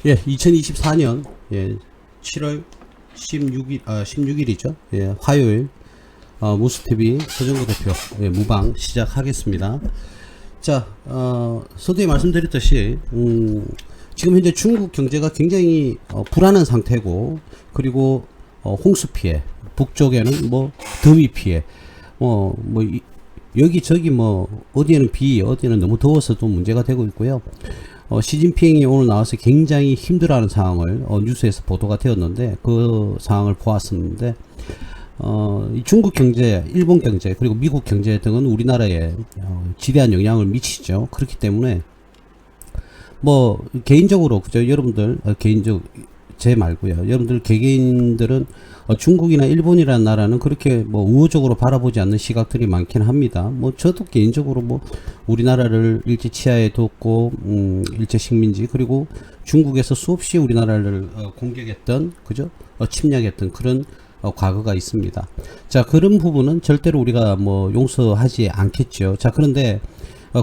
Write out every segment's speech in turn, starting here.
예, 2024년 7월 16일이죠. 예, 화요일 무스TV 서정구 대표 무방 시작하겠습니다. 자, 서두에 말씀드렸듯이 지금 현재 중국 경제가 굉장히 불안한 상태고, 그리고 홍수 피해, 북쪽에는 뭐 더위 피해, 여기저기 어디에는 비, 어디에는 너무 더워서 좀 문제가 되고 있고요. 시진핑이 오늘 나와서 굉장히 힘들어하는 상황을 뉴스에서 보도가 되었는데, 그 상황을 보았었는데, 이 중국 경제, 일본 경제, 그리고 미국 경제 등은 우리나라에 지대한 영향을 미치죠. 그렇기 때문에 개인적으로 그죠, 여러분들 제 말고요, 여러분들 개개인들은 중국이나 일본이라는 나라는 그렇게 우호적으로 바라보지 않는 시각들이 많긴 합니다. 저도 개인적으로 우리나라를 일제 치하에 뒀고 일제 식민지, 그리고 중국에서 수없이 우리나라를 공격했던, 그죠, 침략했던 그런 과거가 있습니다. 자, 그런 부분은 절대로 우리가 용서하지 않겠죠. 자, 그런데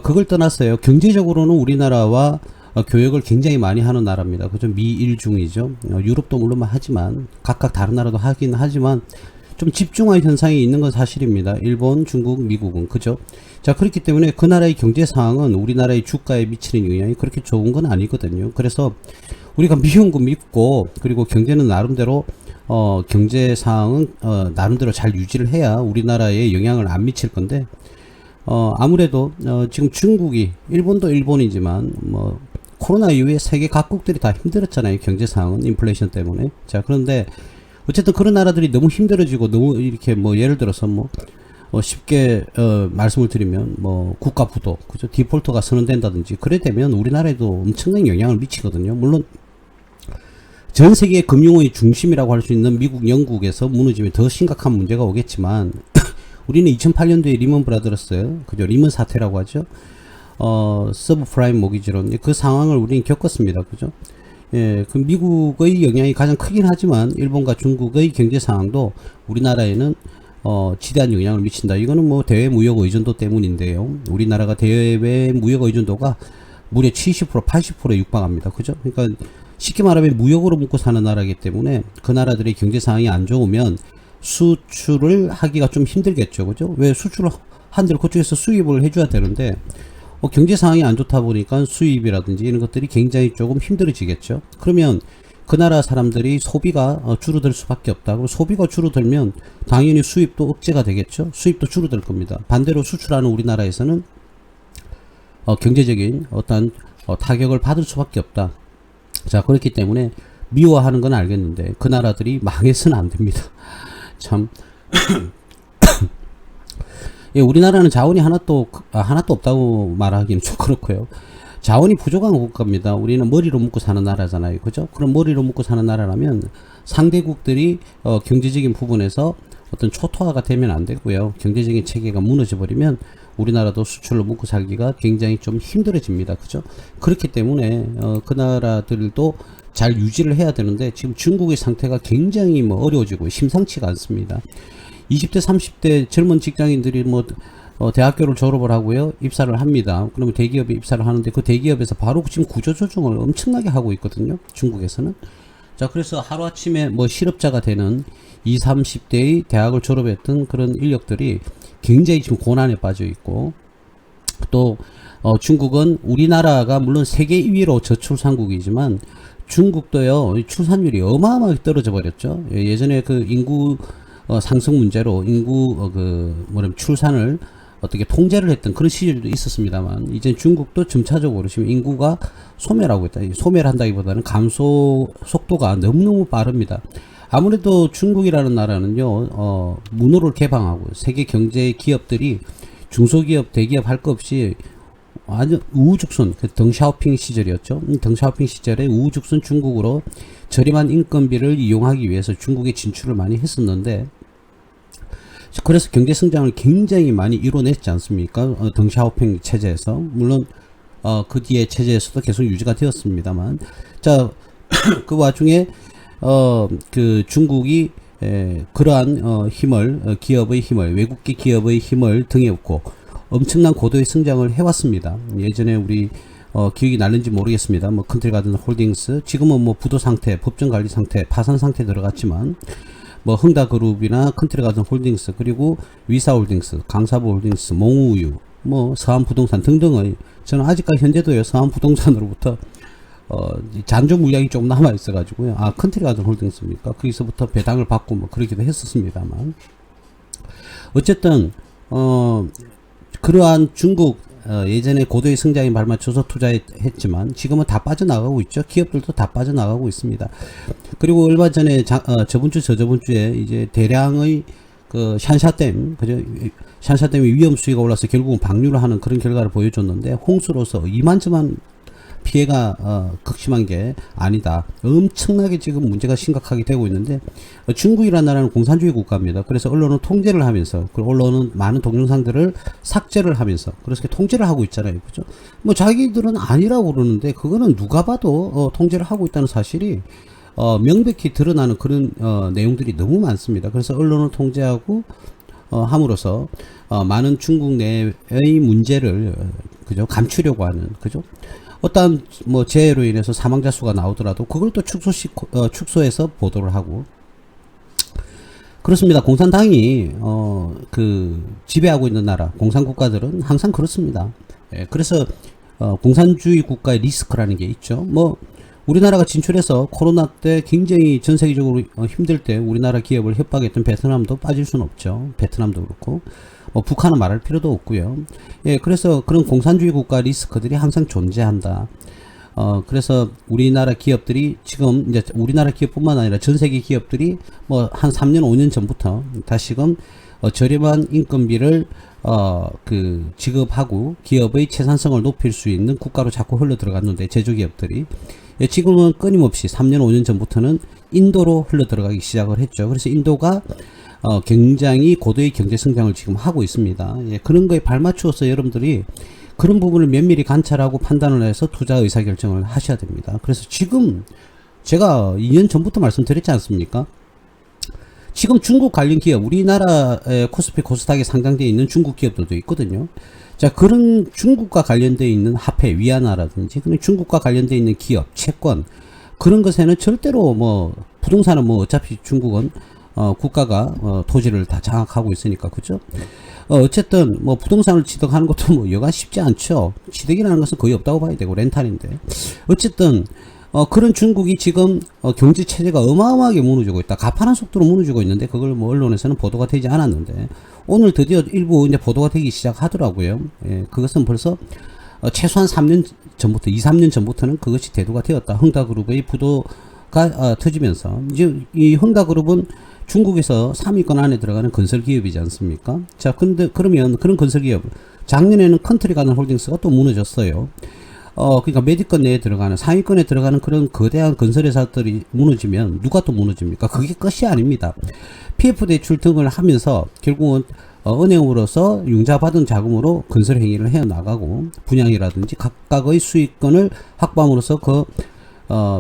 그걸 떠났어요. 경제적으로는 우리나라와 교역을 굉장히 많이 하는 나라입니다. 그죠? 미일중이죠. 유럽도 물론 하지만, 각각 다른 나라도 하긴 하지만 좀 집중화 현상이 있는 건 사실입니다. 일본, 중국, 미국은. 그죠? 자, 그렇기 때문에 그 나라의 경제 상황은 우리나라의 주가에 미치는 영향이 그렇게 좋은 건 아니거든요. 그래서 우리가 미운 거 믿고, 그리고 경제는 나름대로 경제 상황은 나름대로 잘 유지를 해야 우리나라에 영향을 안 미칠 건데, 아무래도 지금 중국이, 일본도 일본이지만 코로나 이후에 세계 각국들이 다 힘들었잖아요. 경제 상황은 인플레이션 때문에. 자, 그런데 어쨌든 그런 나라들이 너무 힘들어지고, 너무 이렇게 예를 들어서 쉽게 말씀을 드리면 국가 부도, 그죠, 디폴터가 선언된다든지 그래 되면 우리나라에도 엄청난 영향을 미치거든요. 물론 전 세계 금융의 중심이라고 할 수 있는 미국, 영국에서 무너지면 더 심각한 문제가 오겠지만 우리는 2008년도에 리먼 브라더스, 그죠, 리먼 사태라고 하죠. 서브프라임 모기지론, 그 상황을 우리는 겪었습니다. 그죠? 예, 그 미국의 영향이 가장 크긴 하지만 일본과 중국의 경제 상황도 우리나라에는 지대한 영향을 미친다. 이거는 대외 무역 의존도 때문인데요. 우리나라가 대외 무역 의존도가 무려 70%, 80%에 육박합니다. 그죠? 그러니까 쉽게 말하면 무역으로 먹고 사는 나라이기 때문에 그 나라들의 경제 상황이 안 좋으면 수출을 하기가 좀 힘들겠죠. 그죠? 왜 수출을 한들 그쪽에서 수입을 해줘야 되는데, 경제 상황이 안 좋다 보니까 수입이라든지 이런 것들이 굉장히 조금 힘들어지겠죠. 그러면 그 나라 사람들이 소비가 줄어들 수밖에 없다. 그리고 소비가 줄어들면 당연히 수입도 억제가 되겠죠. 수입도 줄어들 겁니다. 반대로 수출하는 우리나라에서는 경제적인 어떤 타격을 받을 수밖에 없다. 자, 그렇기 때문에 미워하는 건 알겠는데 그 나라들이 망해서는 안 됩니다. 참. 예, 우리나라는 자원이 하나도 없다고 말하기는 좀 그렇고요. 자원이 부족한 국가입니다. 우리는 머리로 먹고 사는 나라잖아요. 그죠? 그럼 머리로 먹고 사는 나라라면 상대국들이 경제적인 부분에서 어떤 초토화가 되면 안 되고요. 경제적인 체계가 무너져 버리면 우리나라도 수출로 먹고 살기가 굉장히 좀 힘들어집니다. 그죠? 그렇기 때문에 그 나라들도 잘 유지를 해야 되는데, 지금 중국의 상태가 굉장히 어려워지고 심상치가 않습니다. 20대 30대 젊은 직장인들이 대학교를 졸업을 하고요, 입사를 합니다. 그러면 대기업에 입사를 하는데 그 대기업에서 바로 지금 구조조정을 엄청나게 하고 있거든요, 중국에서는. 자, 그래서 하루아침에 실업자가 되는 20, 30대의 대학을 졸업했던 그런 인력들이 굉장히 지금 고난에 빠져 있고, 또 중국은 우리나라가 물론 세계 2위로 저출산국이지만 중국도요, 출산율이 어마어마하게 떨어져 버렸죠. 예전에 그 인구 상승 문제로 인구 출산을 어떻게 통제를 했던 그런 시절도 있었습니다만, 이제 중국도 점차적으로 지금 인구가 소멸하고 있다. 소멸 한다기보다는 감소 속도가 너무너무 빠릅니다. 아무래도 중국이라는 나라는요, 문호를 개방하고 세계 경제 기업들이 중소기업, 대기업 할 것 없이 완전 우후죽순, 덩샤오핑 시절이었죠. 덩샤오핑 시절에 우후죽순 중국으로 저렴한 인건비를 이용하기 위해서 중국에 진출을 많이 했었는데, 그래서 경제 성장을 굉장히 많이 이뤄냈지 않습니까? 덩샤오핑 체제에서. 물론 그 뒤에 체제에서도 계속 유지가 되었습니다만, 자, 그 와중에 그 중국이 그러한 힘을, 기업의 힘을, 외국계 기업의 힘을 등에 업고 엄청난 고도의 성장을 해왔습니다. 예전에 우리 기억이 날는지 모르겠습니다. 뭐 컨트리가든 홀딩스 지금은 뭐 부도 상태, 법정 관리 상태, 파산 상태 들어갔지만 뭐 흥다그룹이나 컨트리가든 홀딩스 그리고 위사홀딩스, 강사부홀딩스, 몽우유, 뭐 서한부동산 등등의 저는 아직까지 현재도요 서한부동산으로부터 잔존 물량이 조금 남아 있어가지고요. 아 컨트리가든 홀딩스입니까? 거기서부터 배당을 받고 뭐 그러기도 했었습니다만 어쨌든 그러한 중국 예전에 고도의 성장에 발맞춰서 투자했지만 지금은 다 빠져나가고 있죠. 기업들도 다 빠져나가고 있습니다. 그리고 얼마 전에 저번주 저저번주에 이제 대량의 그 샨샤댐 그죠? 샨샤댐의 위험 수위가 올라서 결국은 방류를 하는 그런 결과를 보여줬는데 홍수로서 이만저만 피해가 극심한 게 아니다. 엄청나게 지금 문제가 심각하게 되고 있는데 중국이라는 나라는 공산주의 국가입니다. 그래서 언론은 통제를 하면서 그 언론은 많은 동영상들을 삭제를 하면서 그래서 통제를 하고 있잖아요. 그죠? 뭐 자기들은 아니라고 그러는데 그거는 누가 봐도 통제를 하고 있다는 사실이 명백히 드러나는 그런 내용들이 너무 많습니다. 그래서 언론을 통제하고 함으로써 많은 중국 내의 문제를 그죠? 감추려고 하는 그죠? 어떠한 뭐 재해로 인해서 사망자 수가 나오더라도 그걸 또 축소해서 보도를 하고 그렇습니다. 공산당이 그 지배하고 있는 나라 공산국가들은 항상 그렇습니다. 예, 그래서 공산주의 국가의 리스크라는 게 있죠. 뭐 우리나라가 진출해서 코로나 때 굉장히 전 세계적으로 힘들 때 우리나라 기업을 협박했던 베트남도 빠질 수는 없죠. 베트남도 그렇고 북한은 말할 필요도 없고요. 예, 그래서 그런 공산주의 국가 리스크들이 항상 존재한다. 그래서 우리나라 기업들이 지금 이제 우리나라 기업뿐만 아니라 전 세계 기업들이 뭐 한 3년 5년 전부터 다시금 저렴한 인건비를 그 지급하고 기업의 채산성을 높일 수 있는 국가로 자꾸 흘러 들어갔는데 제조기업들이 예, 지금은 끊임없이 3년 5년 전부터는 인도로 흘러 들어가기 시작을 했죠. 그래서 인도가 굉장히 고도의 경제 성장을 지금 하고 있습니다. 예, 그런 거에 발맞추어서 여러분들이 그런 부분을 면밀히 관찰하고 판단을 해서 투자 의사결정을 하셔야 됩니다. 그래서 지금 제가 2년 전부터 말씀드렸지 않습니까? 지금 중국 관련 기업, 우리나라의 코스피 코스닥에 상장되어 있는 중국 기업들도 있거든요. 자, 그런 중국과 관련되어 있는 화폐, 위안화라든지, 그런 중국과 관련되어 있는 기업, 채권, 그런 것에는 절대로 뭐, 부동산은 뭐, 어차피 중국은, 국가가, 토지를 다 장악하고 있으니까, 그죠? 어쨌든, 뭐, 부동산을 취득하는 것도 뭐, 여간 쉽지 않죠. 취득이라는 것은 거의 없다고 봐야 되고, 렌탈인데. 어쨌든, 그런 중국이 지금 경제 체제가 어마어마하게 무너지고 있다. 가파른 속도로 무너지고 있는데 그걸 뭐 언론에서는 보도가 되지 않았는데 오늘 드디어 일부 이제 보도가 되기 시작하더라고요. 예, 그것은 벌써 최소한 3년 전부터 2, 3년 전부터는 그것이 대두가 되었다. 흥다그룹의 부도가 터지면서 이제 이 흥다그룹은 중국에서 3위권 안에 들어가는 건설기업이지 않습니까? 자, 근데 그러면 그런 건설기업 작년에는 컨트리가든 홀딩스가 또 무너졌어요. 그러니까 메디권 내에 들어가는 상위권에 들어가는 그런 거대한 건설회사들이 무너지면 누가 또 무너집니까? 그게 끝이 아닙니다. PF 대출 등을 하면서 결국은 은행으로서 융자받은 자금으로 건설 행위를 해 나가고 분양이라든지 각각의 수익권을 확보함으로써 그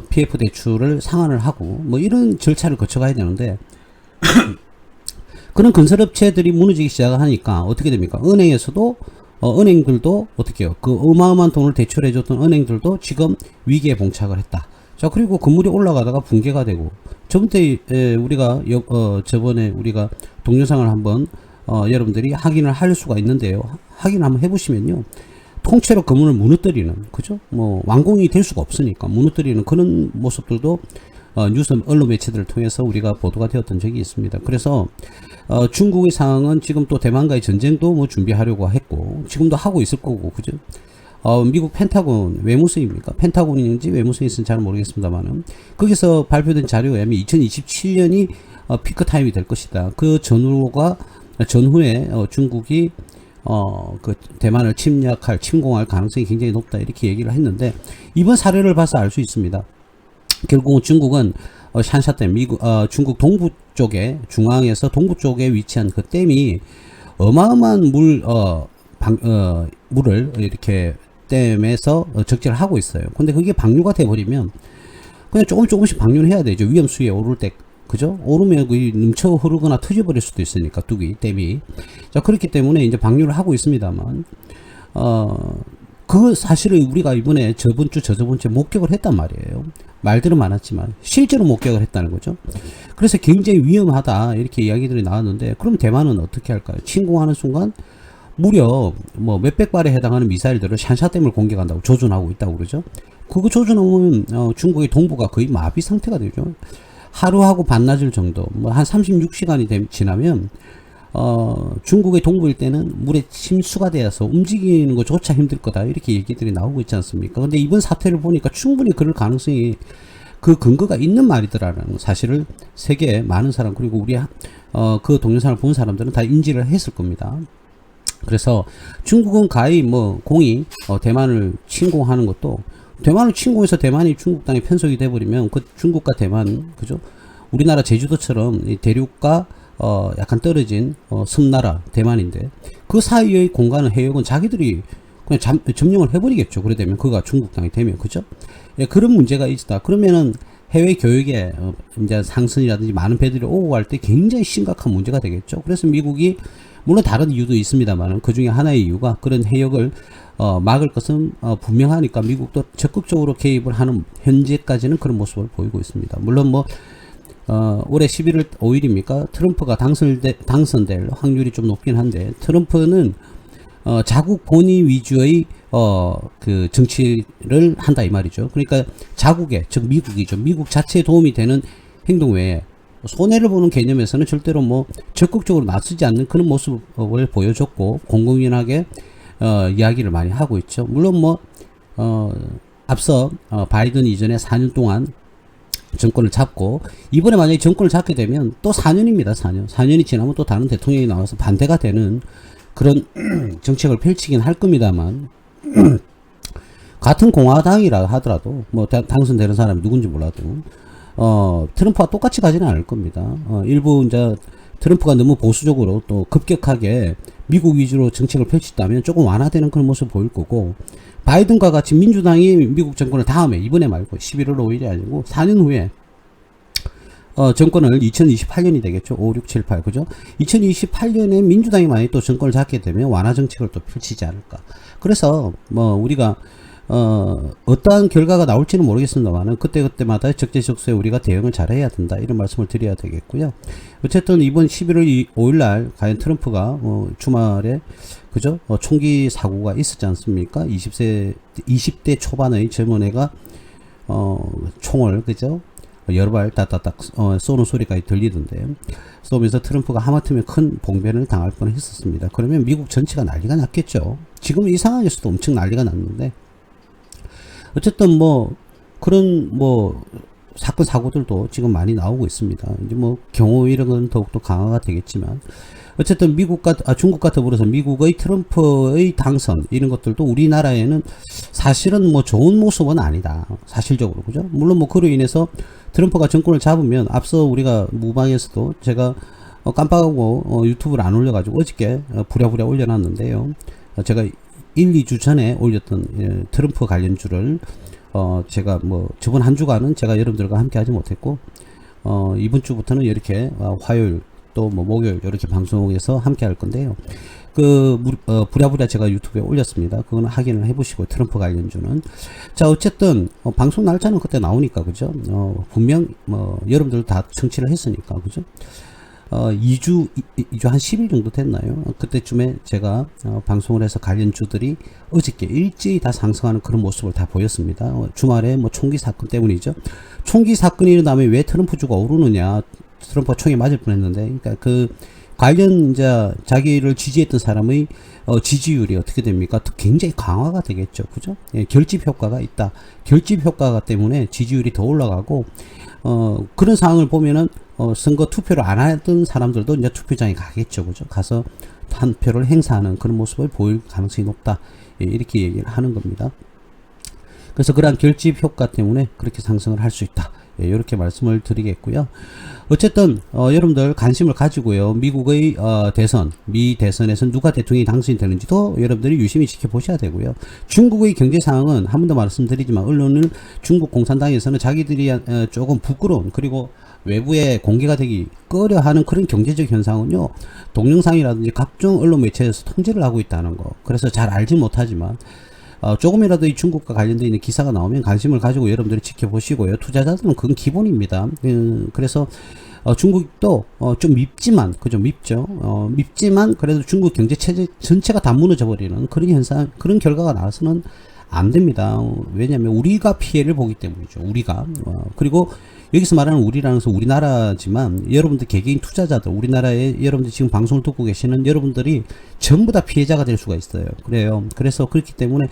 PF 대출을 상환을 하고 뭐 이런 절차를 거쳐가야 되는데 그런 건설업체들이 무너지기 시작하니까 어떻게 됩니까? 은행에서도 은행들도 어떻게 해요? 그 어마어마한 돈을 대출해줬던 은행들도 지금 위기에 봉착을 했다. 자, 그리고 건물이 올라가다가 붕괴가 되고, 저번에 저번에 우리가 동영상을 한번, 여러분들이 확인을 할 수가 있는데요. 확인을 한번 해보시면요. 통째로 건물을 무너뜨리는, 그죠? 뭐, 완공이 될 수가 없으니까 무너뜨리는 그런 모습들도 뉴스 언론 매체들을 통해서 우리가 보도가 되었던 적이 있습니다. 그래서 중국의 상황은 지금 또 대만과의 전쟁도 뭐 준비하려고 했고 지금도 하고 있을 거고 그죠? 미국 펜타곤 외무성입니까? 펜타곤인지 외무성인지는 잘 모르겠습니다만은 거기서 발표된 자료에 의하면 2027년이 피크 타임이 될 것이다. 그 전후에 중국이 그 대만을 침공할 가능성이 굉장히 높다 이렇게 얘기를 했는데 이번 사례를 봐서 알 수 있습니다. 결국은 중국은 샨샤댐 중국 동부 쪽에 중앙에서 동부 쪽에 위치한 그 댐이 어마어마한 물을 이렇게 댐에서 적재를 하고 있어요. 근데 그게 방류가 돼 버리면 그냥 조금씩 방류를 해야 되죠. 위험 수위에 오를 때 그죠? 오르면 그 넘쳐 흐르거나 터져버릴 수도 있으니까 댐이 자 그렇기 때문에 이제 방류를 하고 있습니다만 그 사실을 우리가 이번에 저번 주 저저번 주에 목격을 했단 말이에요. 말들은 많았지만 실제로 목격을 했다는 거죠. 그래서 굉장히 위험하다 이렇게 이야기들이 나왔는데, 그럼 대만은 어떻게 할까요? 침공하는 순간 무려 뭐 몇백 발에 해당하는 미사일들을 샨샤댐을 공격한다고 조준하고 있다고 그러죠. 그거 조준하면 중국의 동부가 거의 마비 상태가 되죠. 하루하고 반나절 정도, 뭐 한 36시간이 지나면 중국의 동부일 때는 물에 침수가 되어서 움직이는 것조차 힘들 거다 이렇게 얘기들이 나오고 있지 않습니까? 근데 이번 사태를 보니까 충분히 그럴 가능성이, 그 근거가 있는 말이더라는 사실을 세계 많은 사람, 그리고 우리 그 동영상을 본 사람들은 다 인지를 했을 겁니다. 그래서 중국은 가히 뭐 공이 대만을 침공하는 것도, 대만을 침공해서 대만이 중국 땅에 편속이 돼버리면 그 중국과 대만, 그죠? 우리나라 제주도처럼 이 대륙과 약간 떨어진 섬나라 대만인데, 그 사이의 공간을, 해역은 자기들이 그냥 점령을 해버리겠죠. 그래 되면 그가 중국 땅이 되면, 그죠? 예, 그런 문제가 있다. 그러면은 해외 교역에 이제 상선이라든지 많은 배들이 오고 갈 때 굉장히 심각한 문제가 되겠죠. 그래서 미국이, 물론 다른 이유도 있습니다만 그 중에 하나의 이유가, 그런 해역을 막을 것은 분명하니까 미국도 적극적으로 개입을 하는, 현재까지는 그런 모습을 보이고 있습니다. 물론 뭐 올해 11월 5일입니까? 트럼프가 당선될 확률이 좀 높긴 한데, 트럼프는 자국 본위 위주의 그 정치를 한다 이 말이죠. 그러니까 자국에, 즉 미국이죠. 미국 자체에 도움이 되는 행동 외에 손해를 보는 개념에서는 절대로 뭐 적극적으로 나서지 않는 그런 모습을 보여줬고, 공공연하게 이야기를 많이 하고 있죠. 물론 뭐 앞서 바이든 이전에 4년 동안 정권을 잡고, 이번에 만약에 정권을 잡게 되면 또 4년입니다. 4년이 지나면 또 다른 대통령이 나와서 반대가 되는 그런 정책을 펼치긴 할 겁니다만, 같은 공화당이라 하더라도, 뭐 당선되는 사람이 누군지 몰라도 트럼프와 똑같이 가지는 않을 겁니다. 일부 이제 트럼프가 너무 보수적으로 또 급격하게 미국 위주로 정책을 펼쳤다면 조금 완화되는 그런 모습을 보일 거고, 바이든과 같이 민주당이 미국 정권을 다음에, 이번에 말고 11월 5일이 아니고 4년 후에 정권을 2028년이 되겠죠. 5, 6, 7, 8, 그죠? 2028년에 민주당이 만약에 또 정권을 잡게 되면 완화 정책을 또 펼치지 않을까. 그래서 뭐 우리가 어떠한 결과가 나올지는 모르겠습니다만은 그때그때마다 적재적소에 우리가 대응을 잘해야 된다, 이런 말씀을 드려야 되겠고요. 어쨌든 이번 11월 5일날 과연 트럼프가 주말에, 그죠? 총기 사고가 있었지 않습니까? 20대 초반의 젊은 애가 총을, 그죠? 여러 발 따따딱 쏘는 소리까지 들리던데, 쏘면서 트럼프가 하마터면 큰 봉변을 당할 뻔했었습니다. 그러면 미국 전체가 난리가 났겠죠. 지금 이 상황에서도 엄청 난리가 났는데, 어쨌든 뭐 그런 뭐 사건 사고들도 지금 많이 나오고 있습니다. 이제 뭐 경호 이런 건 더욱더 강화가 되겠지만, 어쨌든 중국과 더불어서 미국의 트럼프의 당선, 이런 것들도 우리나라에는 사실은 뭐 좋은 모습은 아니다, 사실적으로, 그죠? 물론 뭐 그로 인해서 트럼프가 정권을 잡으면, 앞서 우리가 무방에서도 제가 깜빡하고 유튜브를 안 올려가지고 어저께 부랴부랴 올려놨는데요. 제가 1-2주 전에 올렸던 트럼프 관련주를 제가 뭐 저번 한 주간은 제가 여러분들과 함께 하지 못했고, 이번 주부터는 이렇게 화요일 또 뭐 목요일 이렇게 방송에서 함께 할 건데요. 부랴부랴 제가 유튜브에 올렸습니다. 그거는 확인을 해보시고, 트럼프 관련주는. 자, 어쨌든 방송 날짜는 그때 나오니까, 그죠? 분명 여러분들 다 청취를 했으니까, 그죠? 2주 한 10일 정도 됐나요? 그때쯤에 제가 방송을 해서 관련주들이 어저께 일제히 다 상승하는 그런 모습을 다 보였습니다. 주말에 뭐 총기 사건 때문이죠. 총기 사건이 일어나면 왜 트럼프 주가 오르느냐? 트럼프가 총에 맞을 뻔했는데, 그러니까 그 관련 이제 자기를 지지했던 사람의 지지율이 어떻게 됩니까? 굉장히 강화가 되겠죠, 그죠? 예, 결집 효과가 있다. 결집 효과가 때문에 지지율이 더 올라가고, 그런 상황을 보면은 선거 투표를 안 하던 사람들도 이제 투표장에 가겠죠, 그죠? 가서 한 표를 행사하는 그런 모습을 보일 가능성이 높다, 예, 이렇게 얘기를 하는 겁니다. 그래서 그러한 결집 효과 때문에 그렇게 상승을 할 수 있다, 예, 이렇게 말씀을 드리겠고요. 어쨌든 여러분들 관심을 가지고요, 미국의 미 대선에서 누가 대통령이 당선이 되는지도 여러분들이 유심히 지켜보셔야 되고요. 중국의 경제 상황은 한 번 더 말씀드리지만, 언론은 중국 공산당에서는 자기들이 조금 부끄러운, 그리고 외부에 공개가 되기 꺼려하는 그런 경제적 현상은요, 동영상이라든지 각종 언론 매체에서 통제를 하고 있다는 거. 그래서 잘 알지 못하지만 조금이라도 이 중국과 관련되어 있는 기사가 나오면 관심을 가지고 여러분들이 지켜보시고요. 투자자들은 그건 기본입니다. 그래서 중국도 좀 밉지만, 그죠? 밉죠. 밉지만 그래도 중국 경제 체제 전체가 다 무너져 버리는 그런 현상, 그런 결과가 나와서는 안 됩니다. 왜냐하면 우리가 피해를 보기 때문이죠. 우리가. 그리고 여기서 말하는 우리라는 것은 우리나라지만 여러분들 개개인 투자자들, 우리나라에 여러분들 지금 방송을 듣고 계시는 여러분들이 전부 다 피해자가 될 수가 있어요. 그래요. 그래서 그렇기 때문에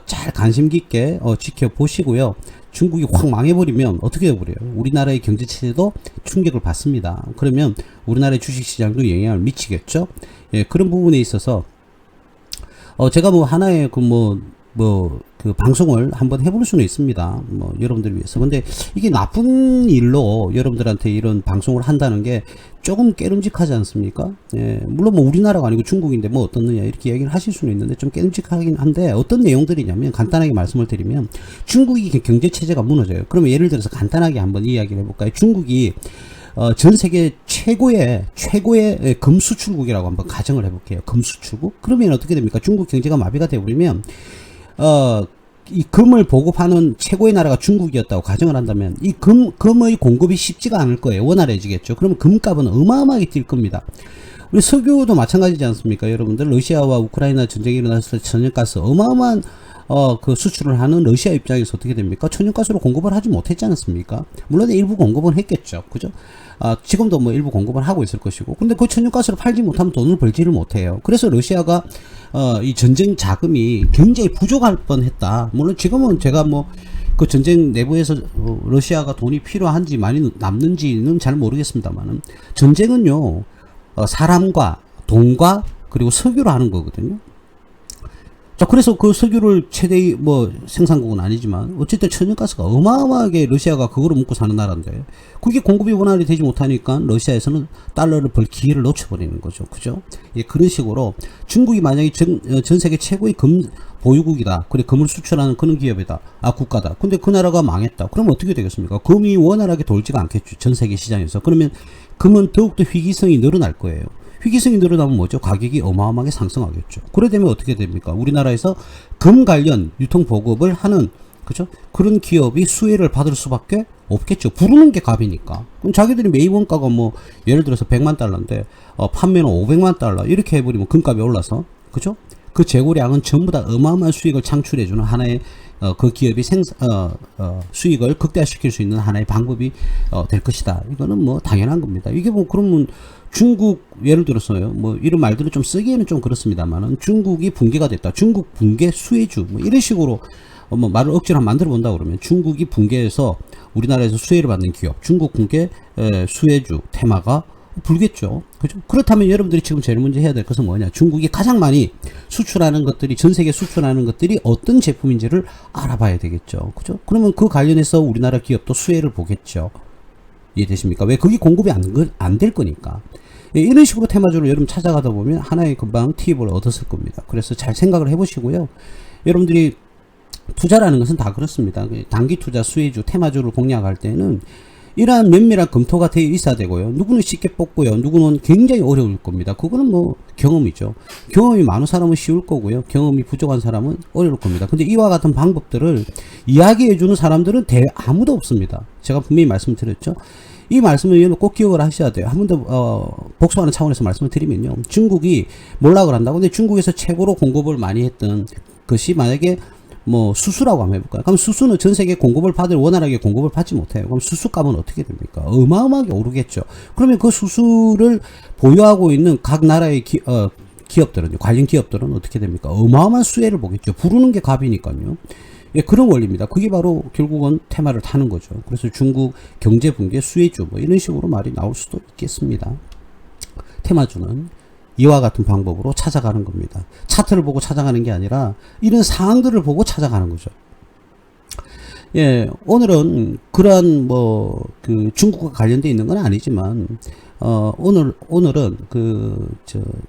잘 관심 깊게 지켜보시고요. 중국이 확 망해버리면 어떻게 해버려요? 우리나라의 경제체제도 충격을 받습니다. 그러면 우리나라의 주식시장도 영향을 미치겠죠. 예, 그런 부분에 있어서 제가 뭐 하나의 그 방송을 한번 해볼 수는 있습니다. 뭐 여러분들 위해서. 근데 이게 나쁜 일로 여러분들한테 이런 방송을 한다는 게 조금 깨름직하지 않습니까? 예, 물론 뭐 우리나라가 아니고 중국인데 뭐 어떻느냐 이렇게 얘기를 하실 수는 있는데 좀 깨름직하긴 한데, 어떤 내용들이냐면 간단하게 말씀을 드리면, 중국이 경제 체제가 무너져요. 그러면 예를 들어서 간단하게 한번 이야기를 해볼까요? 중국이 전 세계 최고의 금 수출국이라고 한번 가정을 해볼게요. 금 수출국? 그러면 어떻게 됩니까? 중국 경제가 마비가 되어버리면 이 금을 보급하는 최고의 나라가 중국이었다고 가정을 한다면 이 금의 공급이 쉽지가 않을 거예요. 원활해지겠죠. 그러면 금값은 어마어마하게 뛸 겁니다. 우리 석유도 마찬가지지 않습니까? 여러분들, 러시아와 우크라이나 전쟁이 일어났을 때 천연가스 어마어마한 그 수출을 하는 러시아 입장에서 어떻게 됩니까? 천연가스로 공급을 하지 못했지 않습니까? 물론 일부 공급은 했겠죠. 그죠? 지금도 뭐 일부 공급을 하고 있을 것이고. 근데 그 천연가스를 팔지 못하면 돈을 벌지를 못해요. 그래서 러시아가 이 전쟁 자금이 굉장히 부족할 뻔했다. 물론 지금은 제가 뭐 그 전쟁 내부에서 러시아가 돈이 필요한지 많이 남는지는 잘 모르겠습니다만은, 전쟁은요 사람과 돈과 그리고 석유로 하는 거거든요. 자, 그래서 그 석유를 최대의 뭐 생산국은 아니지만 어쨌든 천연가스가 어마어마하게 러시아가 그거로 먹고 사는 나라인데, 그게 공급이 원활히 되지 못하니까 러시아에서는 달러를 벌 기회를 놓쳐버리는 거죠. 그죠? 예, 그런 식으로 중국이 만약에 전 세계 최고의 금 보유국이다. 그래, 금을 수출하는 그런 기업이다. 국가다. 근데 그 나라가 망했다. 그러면 어떻게 되겠습니까? 금이 원활하게 돌지가 않겠죠. 전 세계 시장에서. 그러면 금은 더욱더 희귀성이 늘어날 거예요. 희귀성이 늘어나면 뭐죠? 가격이 어마어마하게 상승하겠죠. 그래 되면 어떻게 됩니까? 우리나라에서 금 관련 유통 보급을 하는, 그죠? 그런 기업이 수혜를 받을 수밖에 없겠죠. 부르는 게 값이니까. 그럼 자기들이 매입 원가가 뭐 예를 들어서 100만 달러인데 판매는 500만 달러 이렇게 해버리면 금값이 올라서, 그죠? 그 재고량은 전부 다 어마어마한 수익을 창출해주는 하나의 그 기업이 수익을 극대화시킬 수 있는 하나의 방법이 될 것이다. 이거는 뭐 당연한 겁니다. 이게 뭐 그러면 중국, 예를 들어서요, 뭐 이런 말들을 좀 쓰기에는 좀 그렇습니다만은, 중국이 붕괴가 됐다. 중국 붕괴 수혜주, 뭐 이런 식으로 뭐 말을 억지로 한번 만들어 본다 그러면, 중국이 붕괴해서 우리나라에서 수혜를 받는 기업, 중국 붕괴 수혜주 테마가 불겠죠. 그죠? 그렇다면 여러분들이 지금 제일 먼저 해야 될 것은 뭐냐? 중국이 가장 많이 수출하는 것들이, 전 세계 수출하는 것들이 어떤 제품인지를 알아봐야 되겠죠. 그죠? 그러면 그 관련해서 우리나라 기업도 수혜를 보겠죠. 이해되십니까? 왜? 그게 공급이 안 될 거니까. 예, 이런 식으로 테마주를 여러분 찾아가다 보면 하나의 금방 팁을 얻었을 겁니다. 그래서 잘 생각을 해보시고요. 여러분들이 투자라는 것은 다 그렇습니다. 단기 투자, 수혜주, 테마주를 공략할 때는 이러한 면밀한 검토가 되어 있어야 되고요. 누구는 쉽게 뽑고요. 누구는 굉장히 어려울 겁니다. 그거는 뭐 경험이죠. 경험이 많은 사람은 쉬울 거고요. 경험이 부족한 사람은 어려울 겁니다. 근데 이와 같은 방법들을 이야기해주는 사람들은 아무도 없습니다. 제가 분명히 말씀드렸죠. 이 말씀을 여러분 꼭 기억을 하셔야 돼요. 한 번 더 복수하는 차원에서 말씀을 드리면요. 중국이 몰락을 한다고. 근데 중국에서 최고로 공급을 많이 했던 것이 만약에 뭐 수수라고 한번 해볼까요? 그럼 수수는 전 세계 공급을 원활하게 공급을 받지 못해요. 그럼 수수값은 어떻게 됩니까? 어마어마하게 오르겠죠. 그러면 그 수수를 보유하고 있는 각 나라의 기업들은, 관련 기업들은 어떻게 됩니까? 어마어마한 수혜를 보겠죠. 부르는 게 값이니까요. 예, 그런 원리입니다. 그게 바로 결국은 테마를 타는 거죠. 그래서 중국 경제 붕괴 수혜주 뭐 이런 식으로 말이 나올 수도 있겠습니다. 테마주는 이와 같은 방법으로 찾아가는 겁니다. 차트를 보고 찾아가는 게 아니라 이런 상황들을 보고 찾아가는 거죠. 예, 오늘은 그러한 그 중국과 관련되어 있는 건 아니지만, 오늘은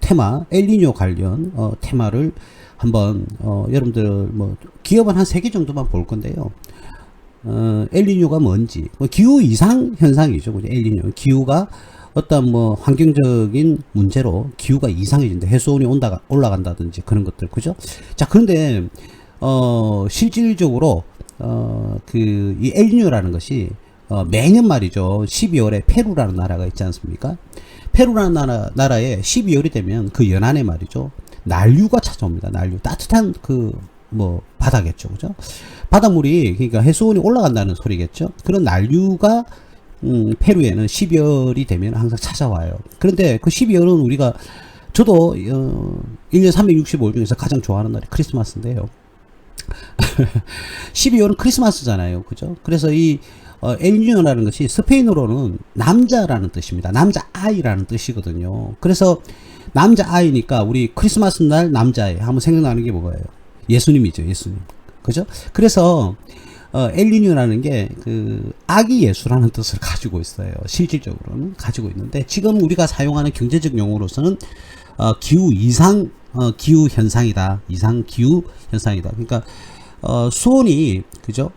테마, 엘니뇨 관련, 테마를 한번, 여러분들 기업은 한 3개 정도만 볼 건데요. 엘니뇨가 뭔지, 기후 이상 현상이죠. 그죠? 엘니뇨. 기후가 어떤 환경적인 문제로 기후가 이상해진다. 해수온이 올라간다든지 그런 것들. 그죠? 자, 그런데, 실질적으로 이 엘니뇨라는 것이 매년 말이죠. 12월에 페루라는 나라가 있지 않습니까? 페루라는 나라에 12월이 되면 그 연안에 말이죠. 난류가 찾아옵니다. 난류. 따뜻한 바다겠죠. 그죠? 바닷물이, 그러니까 해수온이 올라간다는 소리겠죠. 그런 난류가, 페루에는 12월이 되면 항상 찾아와요. 그런데 그 12월은 저도, 1년 365일 중에서 가장 좋아하는 날이 크리스마스인데요. 12월은 크리스마스잖아요. 그죠? 그래서 엘니뇨라는 것이 스페인어로는 남자라는 뜻입니다. 남자아이라는 뜻이거든요. 그래서 남자아이니까 우리 크리스마스 날 남자아이 하면 생각나는 게 뭐예요? 예수님이죠. 예수님. 그죠? 그래서 엘니뇨라는 게 아기 예수라는 뜻을 가지고 있어요. 실질적으로는 가지고 있는데, 지금 우리가 사용하는 경제적 용어로서는 기후 이상 기후 현상이다. 이상 기후 현상이다. 그러니까 수온이, 그죠?